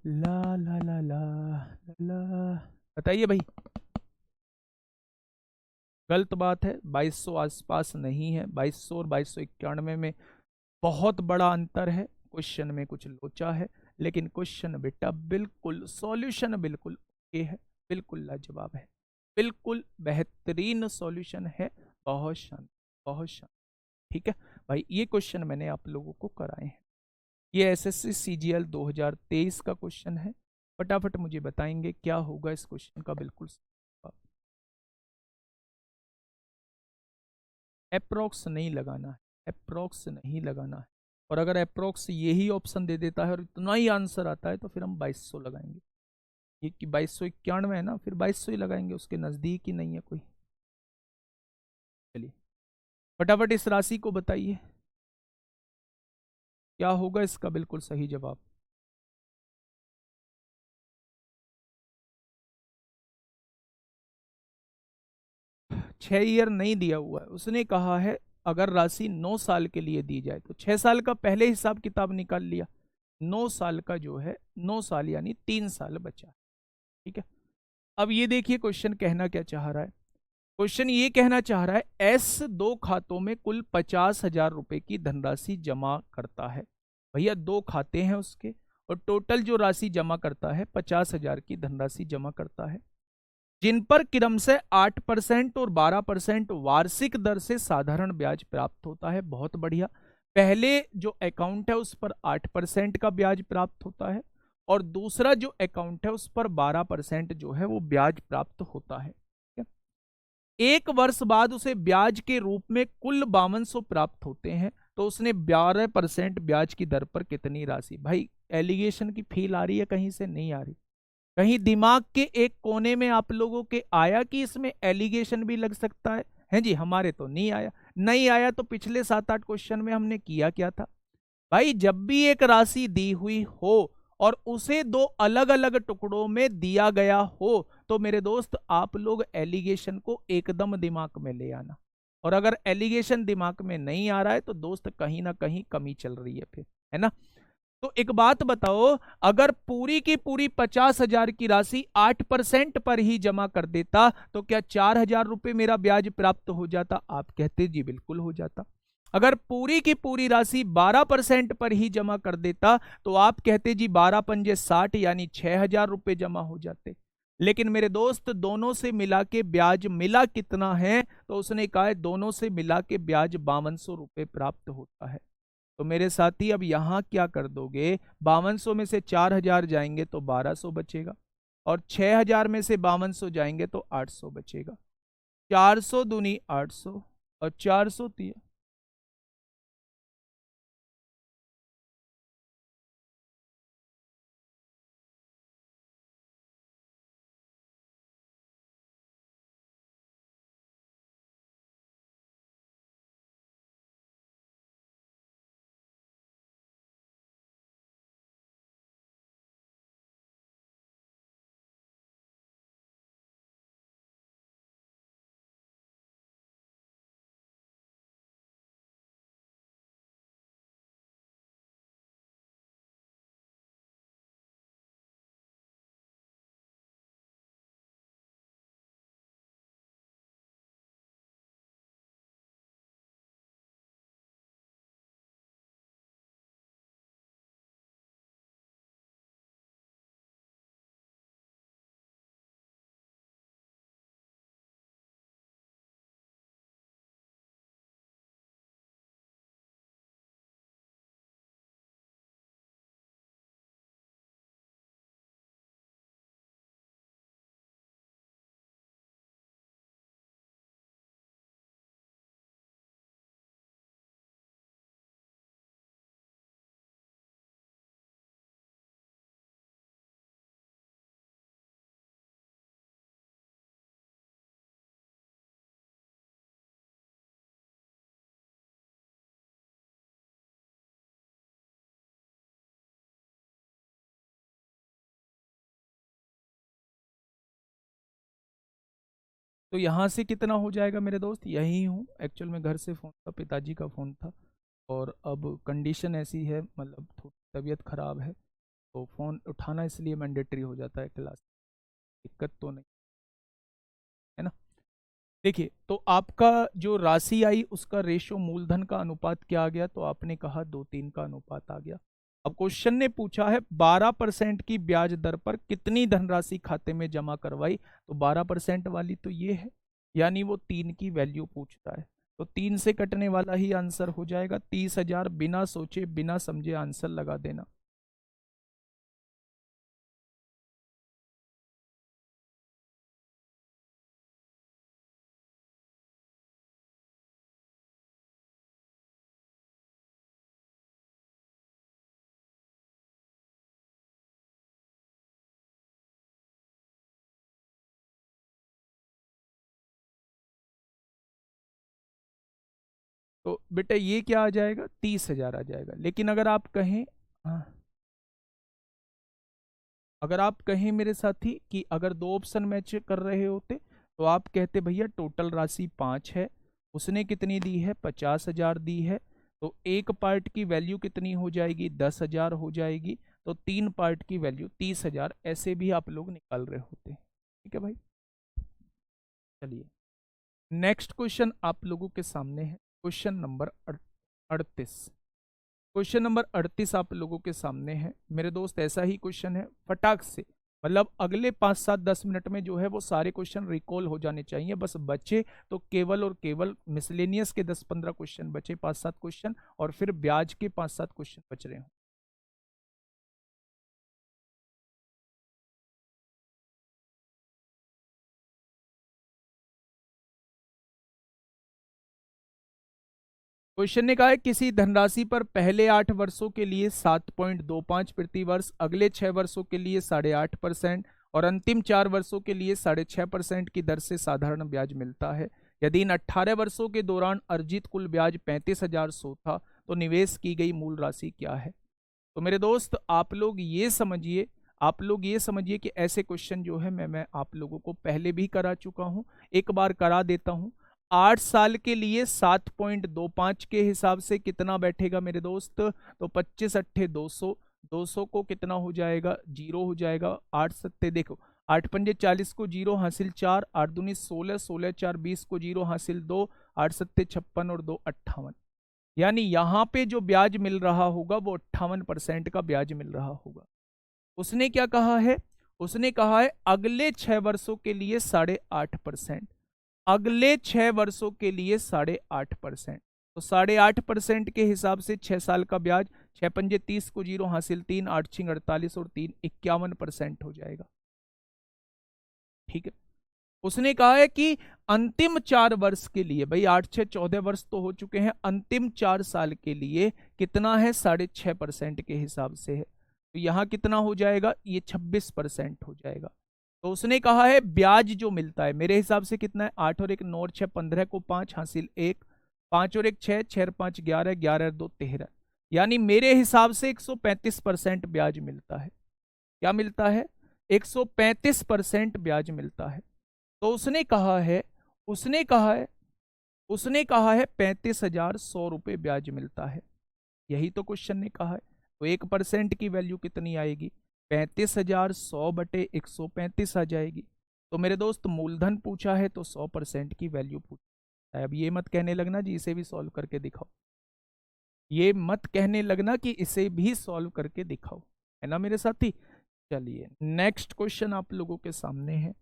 ला ला ला ला ला, बताइए भाई। गलत बात है, 2200 आसपास नहीं है। 2200 और 2291 में बहुत बड़ा अंतर है। क्वेश्चन में कुछ लोचा है, लेकिन क्वेश्चन बेटा बिल्कुल सॉल्यूशन बिल्कुल ओके है, बिल्कुल लाजवाब है, बिल्कुल बेहतरीन सॉल्यूशन है। बहुत शानदार, बहुत शानदार। ठीक है भाई, ये क्वेश्चन मैंने आप लोगों को कराए हैं। ये एसएससी सीजीएल 2023 का क्वेश्चन है। फटाफट मुझे बताएंगे क्या होगा इस क्वेश्चन का बिल्कुल जवाब। अप्रोक्स नहीं लगाना है, अप्रोक्स नहीं लगाना है। और अगर अप्रोक्स यही ऑप्शन दे देता है और इतना ही आंसर आता है तो फिर हम 2200 लगाएंगे। ये कि 2291 है ना, फिर 2200 ही लगाएंगे, उसके नज़दीक ही नहीं है कोई। चलिए फटाफट इस राशि को बताइए क्या होगा इसका बिल्कुल सही जवाब। 6 ईयर नहीं दिया हुआ है, उसने कहा है अगर राशि 9 साल के लिए दी जाए तो 6 साल का पहले हिसाब किताब निकाल लिया। 9 साल का जो है 9 साल यानी 3 साल बचा। ठीक है, अब ये देखिए क्वेश्चन कहना क्या चाह रहा है। क्वेश्चन ये कहना चाह रहा है एस 2 खातों में कुल 50,000 रुपए की धनराशि जमा करता है। भैया 2 खाते हैं उसके, और टोटल जो राशि जमा करता है 50,000 की धनराशि जमा करता है, जिन पर क्रम से 8% और 12% वार्षिक दर से साधारण ब्याज प्राप्त होता है। बहुत बढ़िया। पहले जो अकाउंट है उस पर 8% का ब्याज प्राप्त होता है, और दूसरा जो अकाउंट है उस पर 12% जो है वो ब्याज प्राप्त होता है। 1 वर्ष बाद उसे ब्याज के रूप में कुल 5200 प्राप्त होते हैं। तो उसने 12% ब्याज की दर पर कितनी राशि, भाई एलिगेशन की फील आ रही है कहीं से? नहीं आ रही? कहीं दिमाग के एक कोने में आप लोगों के आया कि इसमें एलिगेशन भी लग सकता है जी? हमारे तो नहीं आया। नहीं आया तो पिछले 7 8 क्वेश्चन में हमने किया क्या था भाई? जब भी एक राशि दी हुई हो और उसे 2 अलग अलग टुकड़ों में दिया गया हो, तो मेरे दोस्त आप लोग एलिगेशन को एकदम दिमाग में ले आना। और अगर एलिगेशन दिमाग में नहीं आ रहा है तो दोस्त कहीं ना कहीं कमी चल रही है फिर, है ना। तो एक बात बताओ, अगर पूरी की पूरी 50,000 की राशि 8% पर ही जमा कर देता तो क्या 4,000 रुपए मेरा ब्याज प्राप्त हो जाता? आप कहते जी बिल्कुल हो जाता। अगर पूरी की पूरी राशि 12% पर ही जमा कर देता तो आप कहते जी 12 पंजे 60 यानी 6,000 रुपए जमा हो जाते। लेकिन मेरे दोस्त दोनों से मिला के ब्याज मिला कितना है? तो उसने कहा है दोनों से मिला के ब्याज 5200 रुपए प्राप्त होता है। तो मेरे साथी अब यहां क्या कर दोगे, 5200 में से 4,000 जाएंगे तो 1,200 बचेगा, और 6,000 में से 5200 जाएंगे तो 800 बचेगा। 400 दूनी 800 और 400 3। तो यहां से कितना हो जाएगा मेरे दोस्त, यही हूँ एक्चुअल में, घर से फोन था, पिताजी का फोन था, और अब कंडीशन ऐसी है, मतलब थोड़ी तबीयत खराब है, तो फोन उठाना इसलिए मैंडेटरी हो जाता है क्लास। दिक्कत तो नहीं है ना। देखिए, तो आपका जो राशि आई उसका रेशो मूलधन का अनुपात क्या आ गया, तो आपने कहा 2:3 का अनुपात आ गया। अब क्वेश्चन ने पूछा है 12% की ब्याज दर पर कितनी धनराशि खाते में जमा करवाई, तो 12% वाली तो ये है, यानी वो 3 की वैल्यू पूछ रहा है, तो 3 से कटने वाला ही आंसर हो जाएगा 30,000। बिना सोचे बिना समझे आंसर लगा देना। तो बेटा ये क्या आ जाएगा, 30,000 आ जाएगा। लेकिन अगर आप कहें, हाँ, अगर आप कहें मेरे साथी कि अगर दो ऑप्शन मैच कर रहे होते तो आप कहते भैया टोटल राशि 5 है, उसने कितनी दी है, 50,000 दी है, तो एक पार्ट की वैल्यू कितनी हो जाएगी, 10,000 हो जाएगी, तो तीन पार्ट की वैल्यू 30,000, ऐसे भी आप लोग निकाल रहे होते। ठीक है भाई, चलिए नेक्स्ट क्वेश्चन आप लोगों के सामने है, क्वेश्चन नंबर 38। क्वेश्चन नंबर 38 आप लोगों के सामने है मेरे दोस्त। ऐसा ही क्वेश्चन है, फटाक से, मतलब अगले 5 7 10 मिनट में जो है वो सारे क्वेश्चन रिकॉल हो जाने चाहिए, बस बचे तो केवल और केवल मिसलेनियस के 10 15 क्वेश्चन बचे, 5 7 क्वेश्चन, और फिर ब्याज के 5 7 क्वेश्चन बच रहे हो। क्वेश्चन ने कहा है किसी धनराशि पर पहले 8 वर्षों के लिए 7.25 प्रति वर्ष, अगले 6 वर्षों के लिए 8.5% और अंतिम 4 वर्षों के लिए 6.5% की दर से साधारण ब्याज मिलता है। यदि इन 18 वर्षों के दौरान अर्जित कुल ब्याज 35,100 था तो निवेश की गई मूल राशि क्या है। तो मेरे दोस्त आप लोग ये समझिए, आप लोग ये समझिए कि ऐसे क्वेश्चन जो है मैं आप लोगों को पहले भी करा चुका हूं, एक बार करा देता हूं। 8 साल के लिए 7.25 के हिसाब से कितना बैठेगा मेरे दोस्त? तो 25 अट्ठे 200, 200 को कितना हो जाएगा? 0 हो जाएगा। 8 सत्ते देखो, 8 पंजे 40 को 0 हासिल 4, 8 दूनी 16, 16 4 20 को 0 हासिल 2, 8 सत्ते 56 और 2 58। यानी यहाँ पे जो ब्याज मिल रहा होगा वो 58% का ब्याज मिल रहा होगा। उसने क्या कहा है? उसने कहा है अगले 6 वर्षों के लिए 8.5%, अगले 6 वर्षों के लिए 8.5%। तो 8.5% के हिसाब से 6 साल का ब्याज, 6 पंजे 30 को 0 हासिल 3, 8 छिंग 48 और 3 51% हो जाएगा। ठीक है। उसने कहा है कि अंतिम 4 वर्ष के लिए, भाई 8 6 14 वर्ष तो हो चुके हैं, अंतिम 4 साल के लिए कितना है? 6.5% के हिसाब से है। तो यहां कितना हो जाएगा? ये 26% हो जाएगा। तो उसने कहा है ब्याज जो मिलता है मेरे हिसाब से कितना है? 8 और 1 9 और 6 15 को 5 हासिल 1, 5 और 1 6, 6 और 5 11, 11 और 2 13। यानी मेरे हिसाब से 135% ब्याज मिलता है। क्या मिलता है? 135% ब्याज मिलता है। तो उसने कहा है 35,100 रुपये ब्याज मिलता है। यही तो क्वेश्चन ने कहा है। तो 1% की वैल्यू कितनी आएगी? 35,100 बटे 135 आ जाएगी। तो मेरे दोस्त मूलधन पूछा है तो 100% की वैल्यू पूछा है। अब ये मत कहने लगना जी इसे भी सॉल्व करके दिखाओ, ये मत कहने लगना कि इसे भी सॉल्व करके दिखाओ, है ना मेरे साथी। चलिए नेक्स्ट क्वेश्चन आप लोगों के सामने है।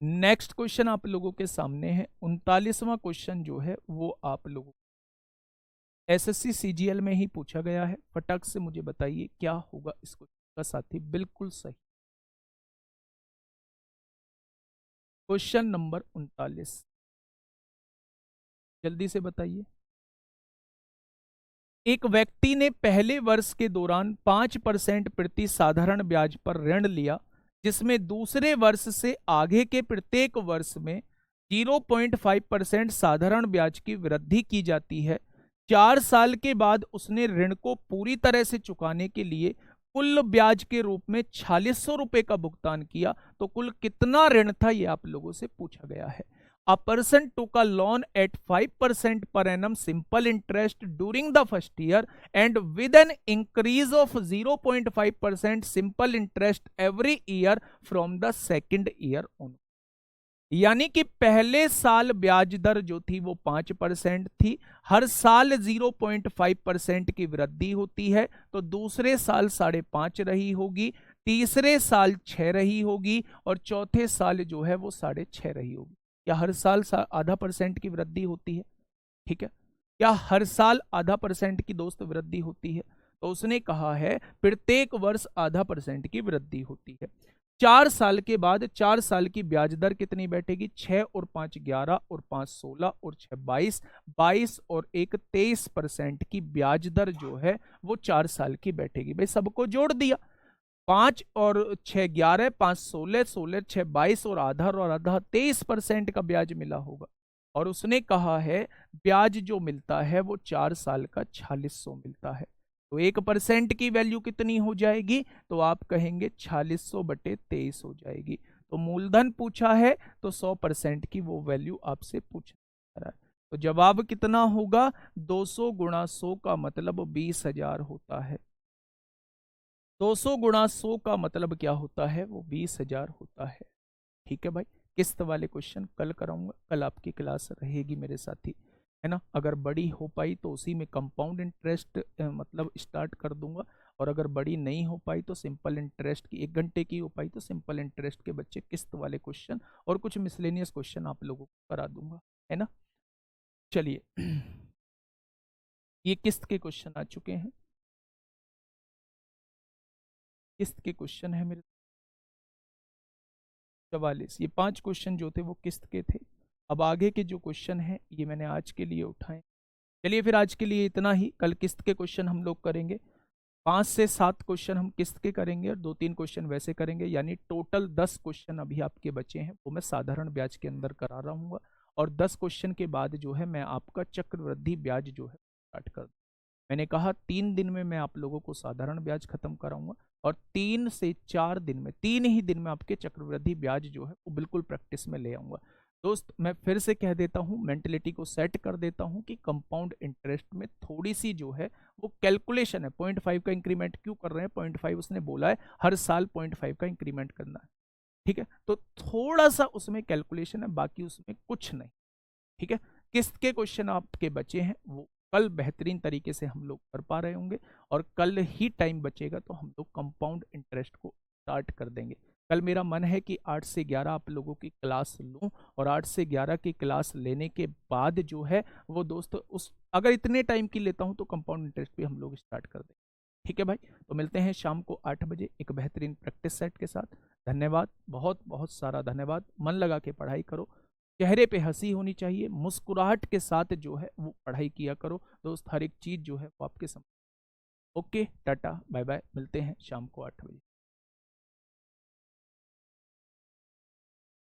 नेक्स्ट क्वेश्चन आप लोगों के सामने है 39वां क्वेश्चन जो है वो आप लोगों एसएससी सीजीएल में ही पूछा गया है। फटाक से मुझे बताइए क्या होगा इस क्वेश्चन का साथी? बिल्कुल सही, क्वेश्चन नंबर 39, जल्दी से बताइए। एक व्यक्ति ने पहले वर्ष के दौरान 5% प्रति साधारण ब्याज पर ऋण लिया, जिसमें दूसरे वर्ष से आगे के प्रत्येक वर्ष में 0.5% साधारण ब्याज की वृद्धि की जाती है। 4 साल के बाद उसने ऋण को पूरी तरह से चुकाने के लिए कुल ब्याज के रूप में 4600 रुपए का भुगतान किया, तो कुल कितना ऋण था ये आप लोगों से पूछा गया है। A person took a loan at 5% per annum simple interest during the first year and with an increase of 0.5% simple interest every year from the second year on। यानी कि पहले साल ब्याज दर जो थी वो 5% थी, हर साल 0.5% की वृद्धि होती है, तो दूसरे साल 5.5 रही होगी, तीसरे साल 6 रही होगी और चौथे साल जो है वो 6.5 रही होगी। क्या हर साल आधा % की वृद्धि होती है? ठीक है, क्या हर साल आधा % की दोस्त वृद्धि होती है? तो उसने कहा है प्रत्येक वर्ष आधा % की वृद्धि होती है। 4 साल के बाद 4 साल की ब्याज दर कितनी बैठेगी? 6 और 5 11 और 5 16 और 6 22, 22 और 1 23% की ब्याज दर जो है वो 4 साल की बैठेगी। भाई सबको जोड़ दिया, 5 और 6 11, 5 16, 16 6 22 और आधा 23% का ब्याज मिला होगा। और उसने कहा है ब्याज जो मिलता है वो 4 साल का 4600 मिलता है। तो 1% की वैल्यू कितनी हो जाएगी? तो आप कहेंगे 4600 बटे 23 हो जाएगी। तो मूलधन पूछा है तो 100% की वो वैल्यू आपसे पूछा जा रहा है। तो जवाब कितना होगा? 200 गुणा 100 का मतलब 20,000 होता है। 200 गुणा 100 का मतलब क्या होता है? वो 20,000 होता है। ठीक है भाई, किस्त वाले क्वेश्चन कल कराऊंगा, कल आपकी क्लास रहेगी मेरे साथी, है ना। अगर बड़ी हो पाई तो उसी में कंपाउंड इंटरेस्ट मतलब स्टार्ट कर दूंगा, और अगर बड़ी नहीं हो पाई तो सिंपल इंटरेस्ट की 1 घंटे की हो पाई तो सिंपल इंटरेस्ट के बच्चे किस्त वाले क्वेश्चन और कुछ मिसलेनियस क्वेश्चन आप लोगों को करा दूंगा, है ना। चलिए ये किस्त के क्वेश्चन आ चुके हैं, किस्त के क्वेश्चन है मेरे 44। ये 5 क्वेश्चन जो थे वो किस्त के थे। अब आगे के जो क्वेश्चन हैं ये मैंने आज के लिए उठाए। चलिए फिर आज के लिए इतना ही, कल किस्त के क्वेश्चन हम लोग करेंगे। 5 से 7 क्वेश्चन हम किस्त के करेंगे और 2-3 क्वेश्चन वैसे करेंगे, यानी टोटल 10 क्वेश्चन अभी आपके बचे हैं वो मैं साधारण ब्याज के अंदर करा रहा हूँ। और 10 क्वेश्चन के बाद जो है मैं आपका चक्रवृद्धि ब्याज जो है स्टार्ट कर, मैंने कहा 3 दिन में मैं आप लोगों को साधारण ब्याज खत्म कराऊंगा और 3 से 4 दिन में, 3 ही दिन में आपके चक्रवृद्धि ब्याज जो है वो बिल्कुल प्रैक्टिस में ले आऊंगा। दोस्त मैं फिर से कह देता हूँ, मेंटलिटी को सेट कर देता हूँ कि कंपाउंड इंटरेस्ट में थोड़ी सी जो है वो कैलकुलेशन है। 0.5 का इंक्रीमेंट क्यों कर रहे हैं? 0.5 उसने बोला है हर साल 0.5 का इंक्रीमेंट करना है, ठीक है? तो थोड़ा सा उसमें कैलकुलेशन है, बाकी उसमें कुछ नहीं, ठीक है? किसके क्वेश्चन आपके बचे हैं वो कल बेहतरीन तरीके से हम लोग कर पा रहे होंगे, और कल ही टाइम बचेगा तो हम लोग कंपाउंड इंटरेस्ट को स्टार्ट कर देंगे। कल मेरा मन है कि 8 से 11 आप लोगों की क्लास लूं, और 8 से 11 की क्लास लेने के बाद जो है वो दोस्त उस अगर इतने टाइम की लेता हूं तो कंपाउंड इंटरेस्ट भी हम लोग स्टार्ट कर देंगे, ठीक है भाई? तो मिलते हैं शाम को 8 बजे एक बेहतरीन प्रैक्टिस सेट के साथ। धन्यवाद, बहुत बहुत सारा धन्यवाद। मन लगा के पढ़ाई करो, चेहरे पे हंसी होनी चाहिए, मुस्कुराहट के साथ जो है वो पढ़ाई किया करो दोस्त, हर एक चीज जो है वो आपके सामने। ओके, टाटा बाय बाय, मिलते हैं शाम को 8 बजे।